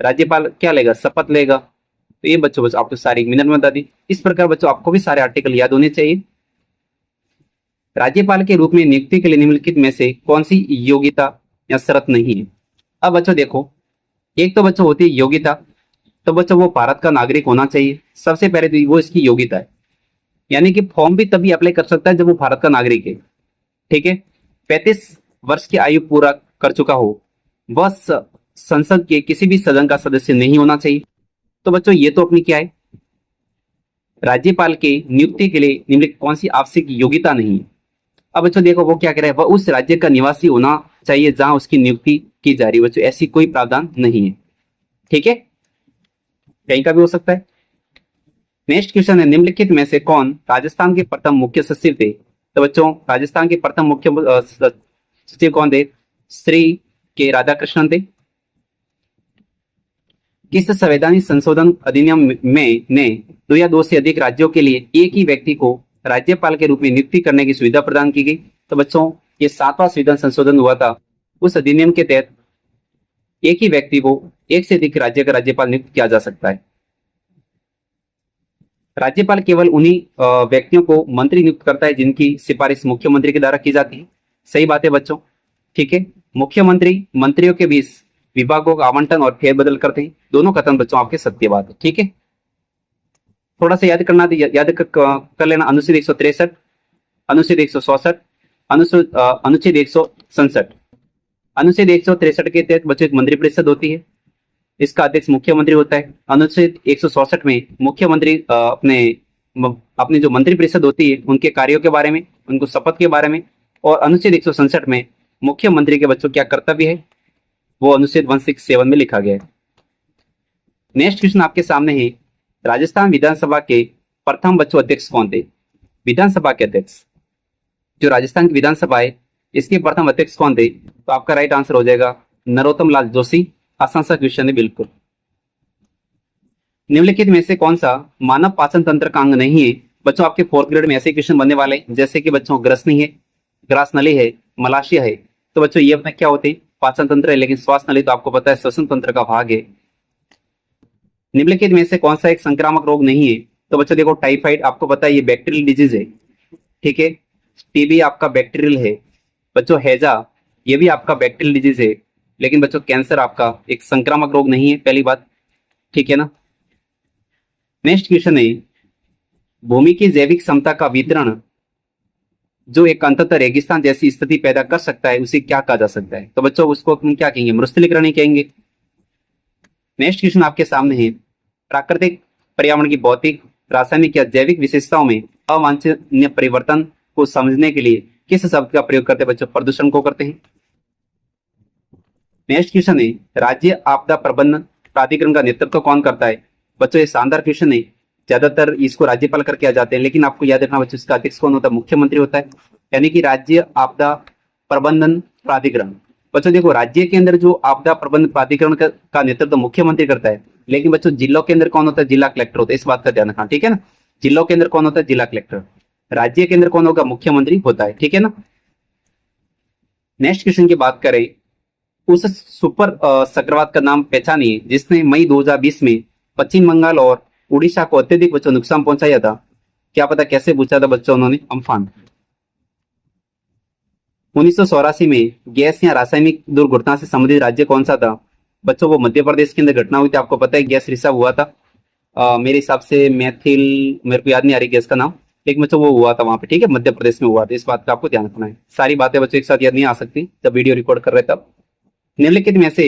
राज्यपाल क्या लेगा? शपथ लेगा। तो ये बच्चों आपको सारी 1 मिनट में बता दी। इस प्रकार बच्चों आपको भी सारे आर्टिकल याद होने चाहिए। राज्यपाल के रूप में नियुक्ति के लिए निम्नलिखित में से कौन सी योग्यता या शर्त नहीं है? अब बच्चों देखो, एक तो बच्चों होती है योग्यता, तो बच्चों वो भारत का नागरिक होना चाहिए। सबसे पहले तो वो इसकी योग्यता है, यानी कि फॉर्म भी तभी अप्लाई कर सकता है जब वो भारत का नागरिक है, ठीक है। 35 वर्ष की आयु पूरा कर चुका हो, वह संसद के किसी भी सदन का सदस्य नहीं होना चाहिए। तो बच्चों ये तो अपनी क्या है, राज्यपाल के नियुक्ति के लिए निम्नलिखित कौन सी आवश्यक योग्यता नहीं है। अब बच्चों देखो वो क्या कह रहा है, वह उस राज्य का निवासी होना चाहिए जहां उसकी नियुक्ति की जा रही है। बच्चों ऐसी कोई प्रावधान नहीं है, ठीक है, कहीं का भी हो सकता है। नेक्स्ट क्वेश्चन है, निम्नलिखित में से कौन राजस्थान के प्रथम मुख्य सचिव थे? तो बच्चों राजस्थान के प्रथम मुख्य सचिव कौन थे? श्री के राधाकृष्णन थे। किस संवैधानिक संशोधन अधिनियम में ने 2 या 2 से अधिक राज्यों के लिए एक ही व्यक्ति को राज्यपाल के रूप में नियुक्ति करने की सुविधा प्रदान की गई? तो बच्चों ये 7वां संविधान संशोधन हुआ था। उस अधिनियम के तहत एक ही व्यक्ति को एक से अधिक राज्य का राज्यपाल नियुक्त किया जा सकता है। राज्यपाल केवल उन्हीं व्यक्तियों को मंत्री नियुक्त करता है जिनकी सिफारिश मुख्यमंत्री के द्वारा की जाती है। सही बात है बच्चों, ठीक है। मुख्यमंत्री मंत्रियों के बीच विभागों का आवंटन और फेरबदल करते हैं। दोनों कथन बच्चों आपके सत्य बात है, ठीक है। थोड़ा सा याद करना, याद कर लेना, अनुच्छेद 163, अनुच्छेद 164, अनुच्छेद 167। अनुच्छेद 163 के तहत बच्चों एक मंत्रिपरिषद होती है, इसका अध्यक्ष मुख्यमंत्री होता है। अनुच्छेद 166 में मुख्यमंत्री अपने जो मंत्रिपरिषद होती है उनके कार्यों के बारे में, उनको शपथ के बारे में, और अनुच्छेद 167 में मुख्यमंत्री के बच्चों क्या कर्तव्य है वो अनुच्छेद 167 में लिखा गया है। नेक्स्ट क्वेश्चन आपके सामने है, राजस्थान विधानसभा के प्रथम बच्चों अध्यक्ष कौन थे? विधानसभा के अध्यक्ष, जो राजस्थान की विधानसभा है इसके प्रथम अध्यक्ष कौन थे? तो आपका राइट आंसर हो जाएगा नरोत्तम लाल जोशी। आसान सा क्वेश्चन है बिल्कुल। निम्नलिखित में से कौन सा मानव पाचन तंत्र का अंग नहीं है? बच्चों आपके 4th ग्रेड में ऐसे क्वेश्चन बनने वाले हैं, जैसे कि बच्चों ग्रसनी है, ग्रास नली है, मलाशय है। तो बच्चों ये अपने क्या होते हैं? पाचन तंत्र है, लेकिन श्वास नली तो आपको पता है श्वसन तंत्र का भाग है। निम्नलिखित में से कौन सा एक संक्रामक रोग नहीं है? तो बच्चों देखो टाइफाइड आपको पता है ये बैक्टीरियल डिजीज है, ठीक है। टीबी आपका बैक्टीरियल है। बच्चों हैजा ये भी आपका बैक्टीरियल डिजीज है, लेकिन बच्चों कैंसर आपका एक संक्रामक रोग नहीं है, पहली बात, ठीक है ना। नेक्स्ट क्वेश्चन है, भूमि की जैविक क्षमता का वितरण जो एक अंततः रेगिस्तान जैसी स्थिति पैदा कर सकता है उसे क्या कहा जा सकता है? तो बच्चों उसको हम क्या कहेंगे? मरुस्थलीकरण कहेंगे। नेक्स्ट क्वेश्चन आपके सामने है, प्राकृतिक पर्यावरण की भौतिक, रासायनिक या जैविक विशेषताओं में अवांछनीय परिवर्तन को समझने के लिए किस शब्द का प्रयोग करते हैं? बच्चों प्रदूषण को करते हैं। नेक्स्ट क्वेश्चन है, राज्य आपदा प्रबंधन प्राधिकरण का नेतृत्व कौन करता है? बच्चों ये शानदार क्वेश्चन है, ज्यादातर इसको राज्यपाल करके आ जाते हैं, लेकिन आपको याद रखना बच्चों इसका अध्यक्ष कौन होता है? मुख्यमंत्री होता है, यानी कि राज्य आपदा प्रबंधन प्राधिकरण। बच्चों देखो राज्य के अंदर जो आपदा प्रबंधन प्राधिकरण का नेतृत्व मुख्यमंत्री करता है, लेकिन बच्चों जिलों के अंदर कौन होता है? जिला कलेक्टर होता है। इस बात का ध्यान रखना, ठीक है ना। जिलों के अंदर कौन होता है? जिला कलेक्टर। राज्य के अंदर कौन होगा? मुख्यमंत्री होता है, ठीक है ना। नेक्स्ट क्वेश्चन की बात करें, उस सुपर चक्रवात का नाम पहचानिए जिसने मई 2020 में पश्चिम बंगाल और उड़ीसा को अत्यधिक बच्चों नुकसान पहुंचाया था। क्या पता कैसे पूछा था बच्चों उन्होंने? अम्फान। 1984 में गैस या रासायनिक दुर्घटना से संबंधित राज्य कौन सा था? बच्चों वो मध्य प्रदेश के अंदर घटना हुई थी, आपको पता है गैस रिसाव हुआ था। मेरे हिसाब से मैथिल, मेरे को याद नहीं आ रही गैस का नाम, लेकिन बच्चों वो हुआ था वहां पे, ठीक है, मध्य प्रदेश में हुआ था। इस बात का आपको ध्यान रखना है। सारी बातें बच्चों एक साथ याद नहीं आ सकती जब वीडियो रिकॉर्ड कर रहे तब। निम्नलिखित में से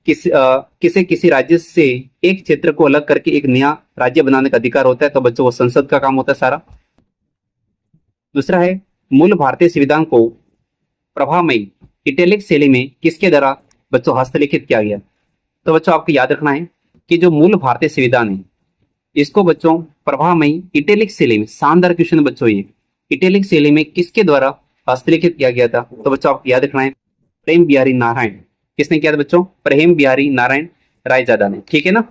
किसे किसी राज्य से एक क्षेत्र को अलग करके एक नया राज्य बनाने का अधिकार होता है, तो बच्चों वो संसद का काम होता है सारा। दूसरा है मूल भारतीय संविधान को प्रभामयी इटैलिक शैली में किसके द्वारा बच्चों हस्तलिखित किया गया। तो बच्चों आपको याद रखना है कि जो मूल भारतीय संविधान है इसको बच्चों प्रभामयी इटैलिक शैली में, शानदार क्वेश्चन बच्चों ये, इटैलिक शैली में किसके द्वारा हस्तलिखित किया गया था। तो बच्चों आपको याद रखना है प्रेम बिहारी नारायण। किसने किया था बच्चों? प्रेम बिहारी नारायण रायजादा ने। ठीक है ना,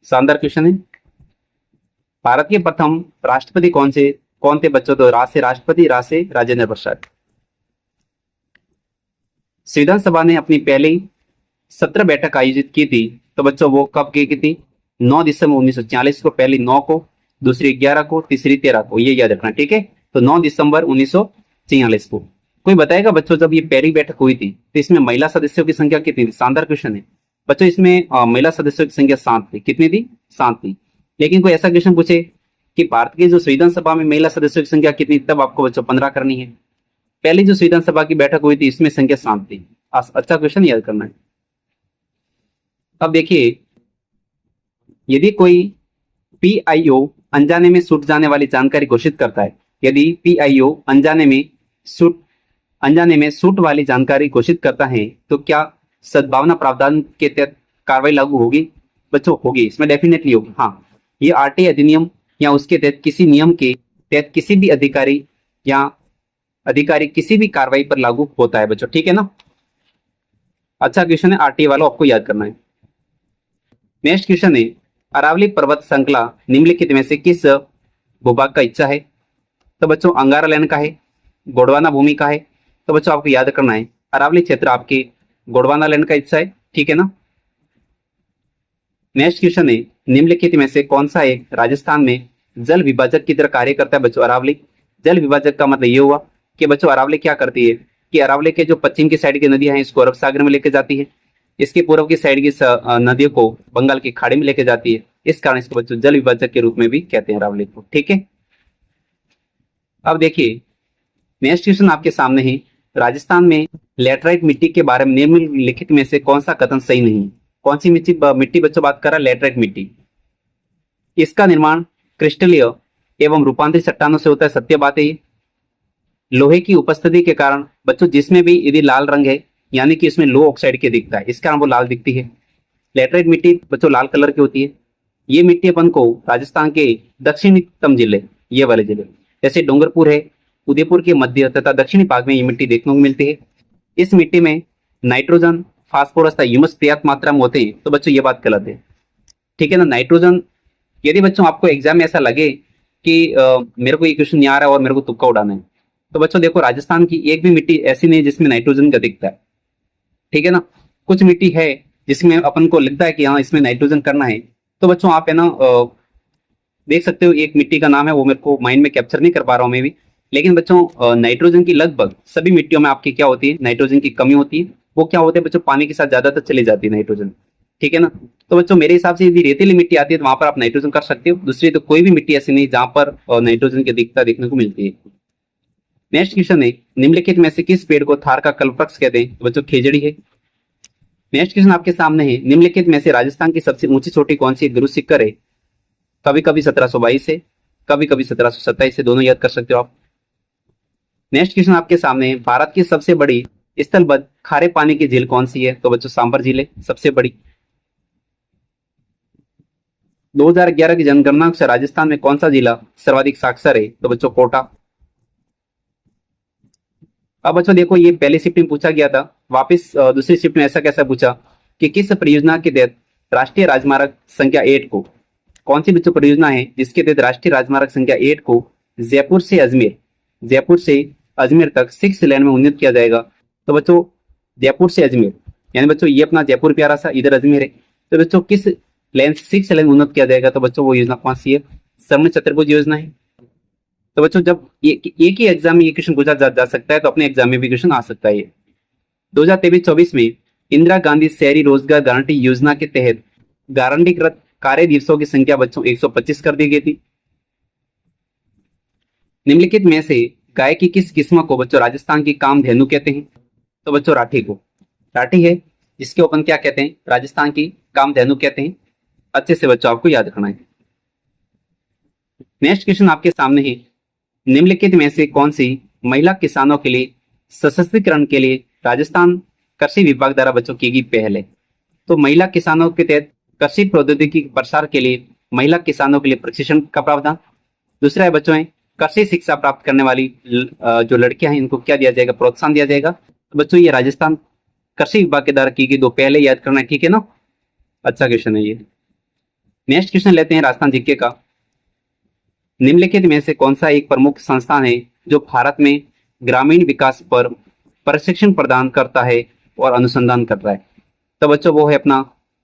शानदार क्वेश्चन है। भारत के प्रथम राष्ट्रपति कौन थे बच्चों? तो रा से राष्ट्रपति, रा से राजेंद्र प्रसाद। संविधान सभा ने अपनी पहली 17 बैठक आयोजित की थी, तो बच्चों वो कब की थी? 9 दिसंबर 1946 को, पहली 9 को, दूसरी 11 को, तीसरी 13 को, ये याद रखना। ठीक है, तो 9 दिसंबर 1946 को। कोई बताएगा बच्चों जब ये पहली बैठक हुई थी तो इसमें महिला सदस्यों की संख्या कितनी थी? शानदार क्वेश्चन है बच्चों। इसमें महिला सदस्यों की संख्या 7 थी। कितनी थी? 7 थी। लेकिन कोई ऐसा क्वेश्चन पूछे कि भारत की जो संविधान सभा में महिला सदस्यों की संख्या कितनी, तब आपको बच्चों 15 करनी है। पहली जो संविधान सभा की बैठक हुई थी इसमें संख्या 7 थी। अच्छा क्वेश्चन याद करना है। अब देखिए, यदि कोई पीआईओ अनजाने में छूट जाने वाली जानकारी घोषित करता है, यदि पीआईओ अनजाने में छूट वाली जानकारी घोषित करता है तो क्या सद्भावना प्रावधान के तहत कार्रवाई लागू होगी? बच्चों होगी, इसमें डेफिनेटली होगी। हाँ, ये आरटीआई अधिनियम या उसके तहत किसी नियम के तहत किसी भी अधिकारी किसी भी कार्रवाई पर लागू होता है बच्चों। ठीक है ना, अच्छा क्वेश्चन है, आरटीआई वालों आपको याद करना है। नेक्स्ट क्वेश्चन है, अरावली पर्वत श्रृंखला निम्नलिखित में से किस भूभाग का हिस्सा है? तो बच्चों अंगारा लैंड का है, गोंडवाना भूमि का है। तो बच्चों आपको याद करना है अरावली क्षेत्र आपके गोंडवाना लैंड का हिस्सा है। ठीक है ना। नेक्स्ट क्वेश्चन है, निम्नलिखित में से कौन सा एक राजस्थान में जल विभाजक की तरह कार्य करता है? बच्चों अरावली। जल विभाजक का मतलब ये हुआ कि बच्चों अरावली क्या करती है कि अरावली के जो पश्चिम की साइड की नदियां हैं इसको अरब सागर में लेके जाती है, इसके पूर्व की साइड की नदियों को बंगाल की खाड़ी में लेके जाती है। इस कारण इसको बच्चों जल विभाजक के रूप में भी कहते हैं अरावली को। ठीक है, अब देखिए नेक्स्ट क्वेश्चन आपके सामने है, राजस्थान में लेटराइट मिट्टी के बारे में निम्नलिखित में से कौन सा कथन सही नहीं? कौन सी मिट्टी बच्चों बात कर रहा है? लेटराइट मिट्टी। इसका निर्माण क्रिस्टलीय एवं रूपांतरित चट्टानों से होता है, सत्य बात है ये। लोहे की उपस्थिति के कारण बच्चों जिसमें भी यदि लाल रंग है यानी कि इसमें लो ऑक्साइड के दिखता है, इस कारण वो लाल दिखती है। लेटराइट मिट्टी बच्चों लाल कलर की होती है। ये मिट्टी अपन को राजस्थान के दक्षिणतम जिले, ये वाले जिले जैसे डूंगरपुर है, उदयपुर के मध्य तथा दक्षिणी भाग में ये मिट्टी देखने को मिलती है। इस मिट्टी में नाइट्रोजन, फास्फोरस तथा ह्यूमस पर्याप्त मात्रा में होते हैं, तो बच्चों ये बात गलत है। ठीक है ना। नाइट्रोजन, यदि बच्चों आपको एग्जाम में ऐसा लगे कि मेरे को ये क्वेश्चन नहीं आ रहा है और मेरे को तुक्का उड़ाना है, तो बच्चों देखो राजस्थान की एक भी मिट्टी ऐसी नहीं जिसमें नाइट्रोजन का दिखता है। ठीक है ना, कुछ मिट्टी है जिसमें अपन को लगता है कि हाँ इसमें नाइट्रोजन करना है, तो बच्चों आप है ना देख सकते हो। एक मिट्टी का नाम है, वो मेरे को माइंड में कैप्चर नहीं कर पा रहा हूँ मैं भी, लेकिन बच्चों नाइट्रोजन की लगभग सभी मिट्टियों में आपकी क्या होती है? नाइट्रोजन की कमी होती है। वो क्या होते हैं बच्चों? पानी के साथ ज्यादातर चली जाती है नाइट्रोजन। ठीक है ना, तो बच्चों मेरे हिसाब से यदि रेतीली मिट्टी आती है तो वहां पर आप नाइट्रोजन कर सकते हो। दूसरी तो कोई भी मिट्टी ऐसी नहीं जहां पर नाइट्रोजन की अधिकता देखने को मिलती है। नेक्स्ट क्वेश्चन है, निम्नलिखित में से किस पेड़ को थार का कल्पवृक्ष कहते हैं? तो बच्चों खेजड़ी है। नेक्स्ट क्वेश्चन आपके सामने है, निम्नलिखित में से राजस्थान की सबसे ऊंची चोटी कौन सी है? गुरु शिखर है। कभी कभी 1722 है, कभी कभी 1727 है, दोनों याद कर सकते हो आप। नेक्स्ट क्वेश्चन आपके सामने है, भारत की सबसे बड़ी स्थलबद्ध खारे पानी की झील कौन सी है? तो बच्चों सांबर झील है सबसे बड़ी। 2011 की जनगणना से राजस्थान में कौन सा जिला सर्वाधिक साक्षर है? तो बच्चों कोटा। अब बच्चों देखो ये पहली शिफ्ट में पूछा गया था, वापस दूसरी शिफ्ट में ऐसा कैसा पूछा कि किस परियोजना के तहत राष्ट्रीय राजमार्ग संख्या 8 को, कौन सी बच्चों परियोजना है जिसके तहत राष्ट्रीय राजमार्ग संख्या 8 को जयपुर से अजमेर तक 6 लेन में उन्नत किया जाएगा? तो बच्चों जयपुर से अजमेर, यानी बच्चों ये अपना जयपुर प्यारा सा, इधर अजमेर है, तो बच्चों किस लेन 6 लेन उन्नत किया जाएगा? तो बच्चों वो योजना कौन सी है? श्रवण चतुर्भुज योजना है। तो बच्चों जब एक ही एग्जाम में ये क्वेश्चन पूछा जा सकता है तो अपने एग्जाम में भी क्वेश्चन आ सकता है। 2023-24 में इंदिरा गांधी शहरी रोजगार गारंटी योजना के तहत गारंटीकृत कार्य दिवसों की संख्या बच्चों 125 कर दी गई थी। निम्नलिखित में से गाय की किस किस्म को बच्चों राजस्थान की कामधेनु कहते हैं? तो बच्चों राठी को। राठी है इसके ओपन क्या कहते हैं, राजस्थान की कामधेनु कहते हैं। अच्छे से बच्चों आपको याद रखना है। नेक्स्ट क्वेश्चन आपके सामने है, निम्नलिखित में से कौन सी महिला किसानों के लिए सशक्तिकरण के लिए राजस्थान कृषि विभाग द्वारा बच्चों की गई पहल है। तो महिला किसानों के तहत कृषि प्रौद्योगिकी प्रसार के लिए महिला किसानों के लिए प्रशिक्षण का प्रावधान। दूसरा है बच्चों, कृषि शिक्षा प्राप्त करने वाली जो लड़कियां हैं इनको क्या दिया जाएगा, प्रोत्साहन दिया जाएगा। तो बच्चों ये राजस्थान कृषि विभाग के द्वारा की गई दो पहले याद करना है, ठीक है ना। अच्छा क्वेश्चन है ये। नेक्स्ट क्वेश्चन लेते हैं राजस्थान जीके का। निम्नलिखित में से कौन सा एक प्रमुख संस्थान है जो भारत में ग्रामीण विकास पर प्रशिक्षण प्रदान करता है और अनुसंधान कर रहा है। तो बच्चों वो है अपना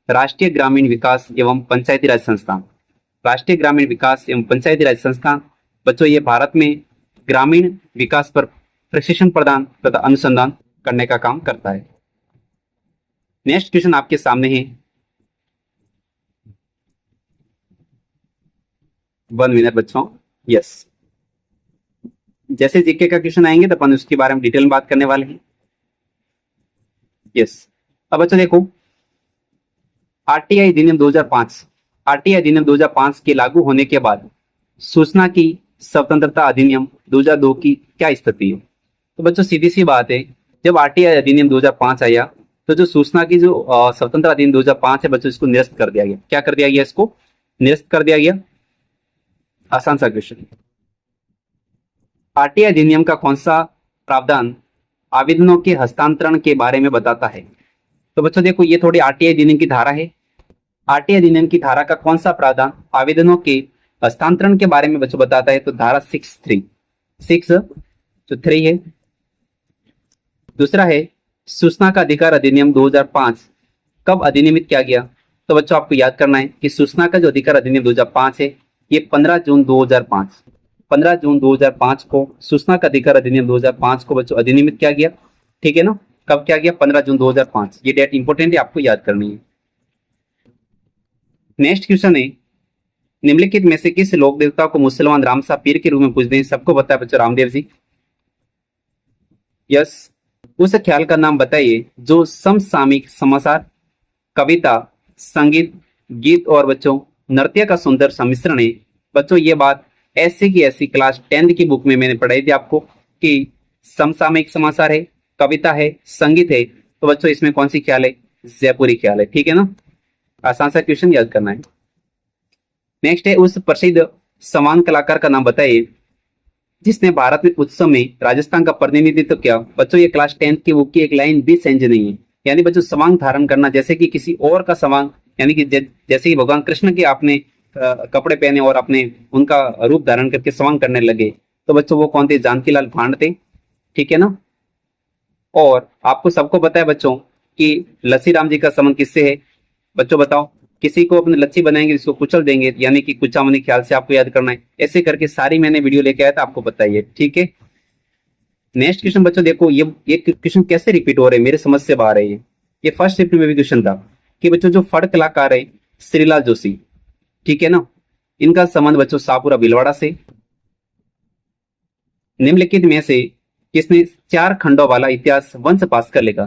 राष्ट्रीय ग्रामीण विकास एवं पंचायती राज संस्थान। राष्ट्रीय ग्रामीण विकास एवं पंचायती राज संस्थान बच्चों ये भारत में ग्रामीण विकास पर प्रशिक्षण प्रदान तथा अनुसंधान करने का काम करता है। नेक्स्ट क्वेश्चन आपके सामने है, 1 मिनट बच्चों। यस, जैसे जीके का क्वेश्चन आएंगे तो अपन उसके बारे में डिटेल में बात करने वाले हैं। यस, अब बच्चों देखो, आरटीआई अधिनियम 2005, आरटीआई अधिनियम 2005 के लागू होने के बाद सूचना की स्वतंत्रता अधिनियम 2002 की क्या स्थिति है। तो बच्चों सीधी सी बात है, जब आरटीआई अधिनियम 2005 आया तो जो सूचना की जो स्वतंत्रता अधिनियम 2005 है बच्चों इसको निरस्त कर दिया गया। क्या कर दिया गया, इसको निरस्त कर दिया गया। आसान सा क्वेश्चन। आरटीआई अधिनियम का कौन सा प्रावधान आवेदनों के हस्तांतरण के बारे में बताता है। तो बच्चों देखो ये थोड़ी आरटीआई अधिनियम की धारा है। आरटीआई अधिनियम की धारा का कौन सा प्रावधान आवेदनों के हस्तांतरण के बारे में बच्चों बताता है। तो धारा 6(3) है। दूसरा है सूचना का अधिकार अधिनियम 2005 कब अधिनियमित किया गया। तो बच्चों आपको याद करना है कि सूचना का जो अधिकार अधिनियम 2005 है ये 15 जून 2005 को सूचना का अधिकार अधिनियम 2005 को बच्चों अधिनियमित किया गया, ठीक है ना। कब किया गया, 15 जून 2005। ये डेट इंपॉर्टेंट है, आपको याद करनी है। नेक्स्ट क्वेश्चन है, निम्नलिखित में से किस लोक देवता को मुसलमान रामसा पीर के रूप में पूजते हैं। सबको पता है बच्चों, रामदेव जी। यस, उस ख्याल का नाम बताइए जो समसामयिक समाचार, कविता, संगीत, गीत और बच्चों नृत्य का सुंदर सम्मिश्रण है। बच्चों ये बात ऐसी की ऐसी क्लास 10th की बुक में मैंने पढ़ाई थी आपको कि समसामयिक समाचार है, कविता है, संगीत है। तो बच्चों इसमें कौन सी ख्याल है, जयपुरी ख्याल है, ठीक है ना। आसान सा क्वेश्चन याद करना है। नेक्स्ट है, उस प्रसिद्ध समान कलाकार का नाम बताइए जिसने भारत में उत्सव में राजस्थान का प्रतिनिधित्व किया। बच्चों ये क्लास 10th की बुक की एक लाइन भी चेंज नहीं है। यानी बच्चों सवांग धारण करना, जैसे कि किसी और का सवांग, यानी कि जैसे कि भगवान कृष्ण के आपने कपड़े पहने और अपने उनका रूप धारण करके सवांग करने लगे। तो बच्चों वो कौन थे, जानकी लाल भांड थे, ठीक है ना। और आपको सबको पता है बच्चों कि लस्सी राम जी का संबंध किससे है। बच्चों बताओ, किसी को अपने लच्छी बनाएंगे जिसको कुचल देंगे, यानी कि कुचामनी ख्याल से आपको याद करना है। ऐसे करके सारी मैंने वीडियो लेके आया था, आपको बताइए, ठीक है। नेक्स्ट क्वेश्चन बच्चों देखो, ये क्वेश्चन कैसे रिपीट हो रहे हैं, मेरे समझ से बाहर है। ये फर्स्ट शिफ्ट में भी क्वेश्चन था कि बच्चों जो फड़ कलाकार है श्रीलाल जोशी, ठीक है ना, इनका संबंध बच्चों शाहपुरा भीलवाड़ा से। निम्नलिखित में से किसने 4 खंडों वाला इतिहास वंश भास्कर लिखा।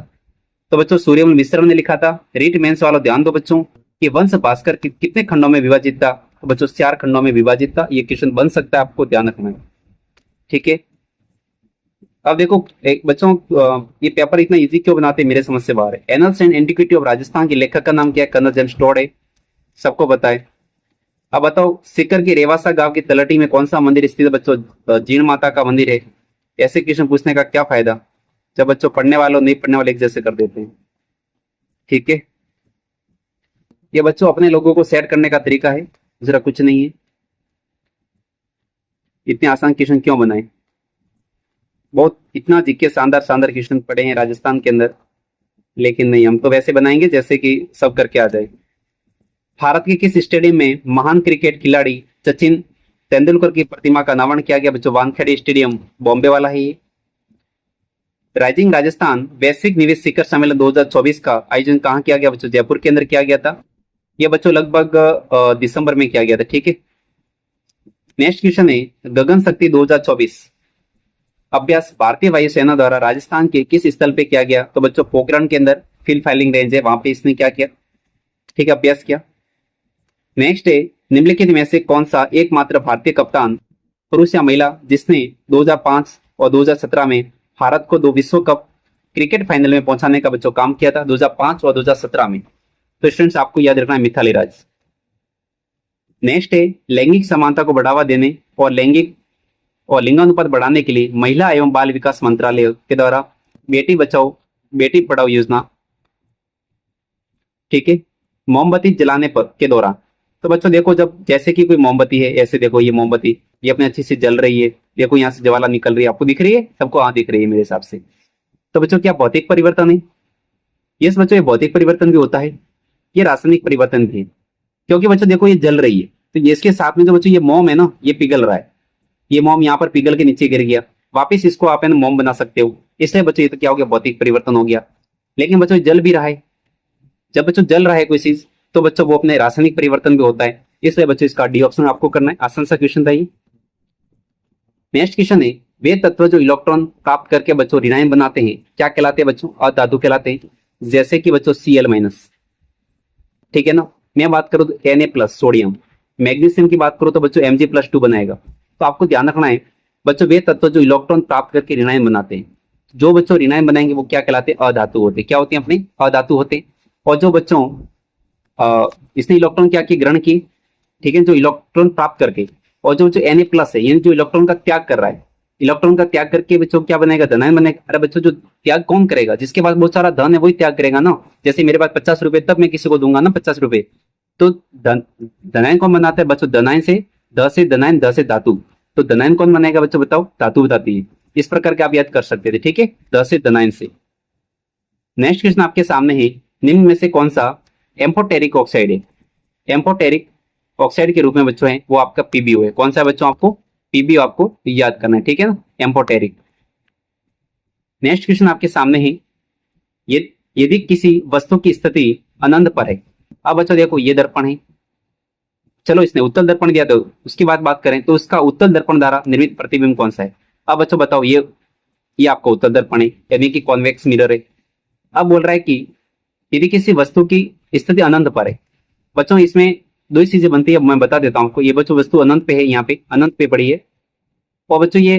तो बच्चों सूर्यमल मिश्र ने लिखा था। रीट मेंस वालों ध्यान दो बच्चों कि वंश भास्कर कितने खंडों में विभाजित था। तो बच्चों 4 खंडों में विभाजित था। ये क्वेश्चन बन सकता है, आपको ध्यान रखना है, ठीक है। अब देखो एक बच्चों ये पेपर इतना इजी क्यों बनाते हैं, मेरे समझ से बाहर है। Annuls and antiquity of Rajasthan के लेखक का नाम क्या है, कर्नल जेम्स टोड है, सबको पता है। अब बताओ सीकर के रेवासा गांव की तलहटी में कौन सा मंदिर स्थित है। बच्चों जीण माता का मंदिर है। ऐसे क्वेश्चन पूछने का क्या फायदा जब बच्चों पढ़ने वालों नहीं पढ़ने वाले एक जैसे कर देते हैं, ठीक है। ये बच्चों अपने लोगों को सेट करने का तरीका है, दूसरा कुछ नहीं है। इतने आसान क्वेश्चन क्यों बनाए, बहुत इतना जीके शानदार शानदार क्वेश्चन पढ़े हैं राजस्थान के अंदर, लेकिन नहीं, हम तो वैसे बनाएंगे जैसे कि सब करके आ जाए। भारत के किस स्टेडियम में महान क्रिकेट खिलाड़ी सचिन तेंदुलकर की प्रतिमा का अनावरण किया गया। बच्चों वानखेड़े स्टेडियम बॉम्बे वाला है ये। राइजिंग राजस्थान वैश्विक निवेश शिखर सम्मेलन 2024 का आयोजन कहाँ किया गया। बच्चों जयपुर के अंदर किया गया था। यह बच्चों लगभग दिसंबर में किया गया था, ठीक है। नेक्स्ट क्वेश्चन है, गगन शक्ति 2024 अभ्यास भारतीय वायुसेना द्वारा राजस्थान के किस स्थल पे किया गया। तो बच्चों पोखरण के अंदर फील्ड फाइलिंग रेंज है, वहां पे इसने क्या किया, ठीक है, अभ्यास किया। नेक्स्ट है, निम्नलिखित में से कौन सा एकमात्र भारतीय कप्तान पुरुष या महिला जिसने 2005 और 2017 में भारत को 2 विश्व कप क्रिकेट फाइनल में पहुंचाने का बच्चों काम किया था, 2005 और 2017 में। तो स्टूडेंट्स आपको याद रखना है मिथाली राज। नेक्स्ट है, लैंगिक समानता को बढ़ावा देने और लैंगिक और लिंगानुपात बढ़ाने के लिए महिला एवं बाल विकास मंत्रालय के द्वारा बेटी बचाओ बेटी पढ़ाओ योजना, ठीक है, मोमबत्ती जलाने पर के दौरान। तो बच्चों देखो, जब जैसे कि कोई मोमबत्ती है, ऐसे देखो ये मोमबत्ती ये अपने अच्छी से जल रही है, देखो यहाँ से ज्वाला निकल रही है, आपको दिख रही है, सबको हाँ दिख रही है मेरे हिसाब से। तो बच्चों क्या भौतिक परिवर्तन है? यस बच्चों, ये भौतिक परिवर्तन भी होता है, ये रासायनिक परिवर्तन भी है। क्योंकि बच्चों देखो ये जल रही है, तो ये इसके साथ में जो बच्चों ये मोम है ना, ये पिघल रहा है, ये मोम यहाँ पर पिघल के नीचे गिर गया, वापिस इसको आप है ना मोम बना सकते हो, इसलिए बच्चों ये तो क्या हो गया, भौतिक परिवर्तन हो गया। लेकिन बच्चों जल भी रहा है, जब बच्चों जल रहा है कोई चीज तो बच्चों वो अपने रासायनिक परिवर्तन भी होता है, इसलिए बच्चों इसका डी ऑप्शन आपको करना है। आसान सा क्वेश्चन था ये। नेक्स्ट क्वेश्चन है, वे तत्व जो इलेक्ट्रॉन प्राप्त करके बच्चों ऋणायन बनाते हैं क्या कहलाते हैं बच्चों? अधातु कहलाते हैं। जैसे कि बच्चों Cl-, ठीक है ना। मैं बात करूं तो Na+ सोडियम, मैग्नीशियम की बात करूं तो बच्चों Mg+2 बनाएगा। तो आपको ध्यान रखना है बच्चों, वे तत्व जो इलेक्ट्रॉन प्राप्त करके ऋणायन बनाते हैं, जो बच्चों ऋणायन बनाएंगे वो क्या कहलाते हैं? अधातु होते हैं। क्या होते हैं? अपने अधातु होते हैं। और जो बच्चों इसने इलेक्ट्रॉन क्या किए? ग्रहण किए, ठीक है, जो इलेक्ट्रॉन प्राप्त करके, और जो Na+ है यानी जो इलेक्ट्रॉन का त्याग कर रहा है, इलेक्ट्रॉन का त्याग करके बच्चों क्या बनेगा? धनायन बनेगा। अरे बच्चों जो त्याग कौन करेगा? जिसके पास बहुत सारा धन है वही त्याग करेगा ना। जैसे मेरे पास 50 रुपए, तब मैं किसी को दूंगा ना 50 रुपए। तो धनायन कौन बनाता है बच्चों? धनायन से ध से धनायन, ध से धातु। तो धनायन कौन बनेगा बच्चों? बताओ, धातु बताती है। इस प्रकार के आप याद कर सकते थे, ठीक है, ध से धनायन से। नेक्स्ट क्वेश्चन आपके सामने है, निम्न में से कौन सा एम्फोटेरिक ऑक्साइड है? एम्फोटेरिक ऑक्साइड के रूप में बच्चों है वो आपका PbO है। कौन सा बच्चों? आपको PbO आपको याद करना है, ठीक है ना, एम्फोटेरिक। नेक्स्ट क्वेश्चन आपके सामने है, ये यदि किसी वस्तु की स्थिति अनंत पर है। अब बच्चों देखो ये दर्पण है, चलो इसने उत्तल दर्पण दिया, तो उसकी बात करें तो उसका उत्तल दर्पण द्वारा निर्मित प्रतिबिंब कौन सा है? अब बच्चों बताओ, ये आपका उत्तल दर्पण है यानी कि कॉन्वेक्स मिरर है। अब बोल रहा है कि यदि किसी वस्तु की स्थिति अनंत पर है, बच्चों इसमें दो ही चीजें बनती है, मैं बता देता हूं आपको। ये बच्चों वस्तु अनंत पे है, यहाँ पे अनंत पे पड़ी है, और बच्चों ये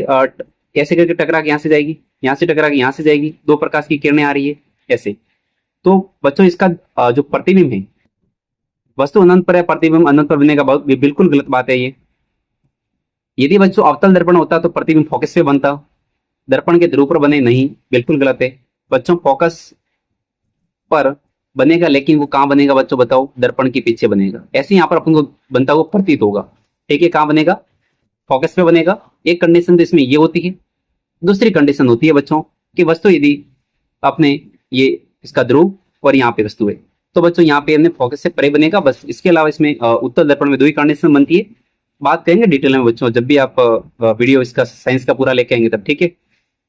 ऐसे करके टकरा के यहाँ से जाएगी, यहाँ से टकरा के यहाँ से जाएगी, 2 प्रकाश की किरणें आ रही है ऐसे। तो बच्चों इसका जो प्रतिबिंब है, वस्तु अनंत पर है, प्रतिबिंब अनंत पर बनेगा, बिल्कुल गलत बात है ये। यदि बच्चों अवतल दर्पण होता तो प्रतिबिंब फोकस पे बनता, दर्पण के ध्रुव पर बने नहीं, बिल्कुल गलत है बच्चों। फोकस पर बनेगा, लेकिन वो कहां बनेगा बच्चों? बताओ, दर्पण के पीछे बनेगा। ऐसे यहाँ पर अपन को बनता हुआ प्रतीत होगा, ठीक है। कहां बनेगा? फोकस पे बनेगा। एक कंडीशन तो इसमें ये होती है। दूसरी कंडीशन होती है बच्चों कि वस्तु यदि अपने ये इसका ध्रुव और यहाँ पे वस्तु है, तो बच्चों यहाँ पे हमने फोकस से परे बनेगा, बस। इसके अलावा इसमें उत्तल दर्पण में 2 ही कंडीशन बनती है। बात करेंगे डिटेल में बच्चों, जब भी आप वीडियो इसका साइंस का पूरा लेके आएंगे तब, ठीक है।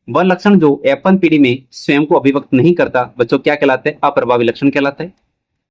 वह लक्षण जो F1 पीढ़ी में स्वयं को अभिव्यक्त नहीं करता बच्चों क्या कहलाता है? अप्रभावी लक्षण कहलाता है।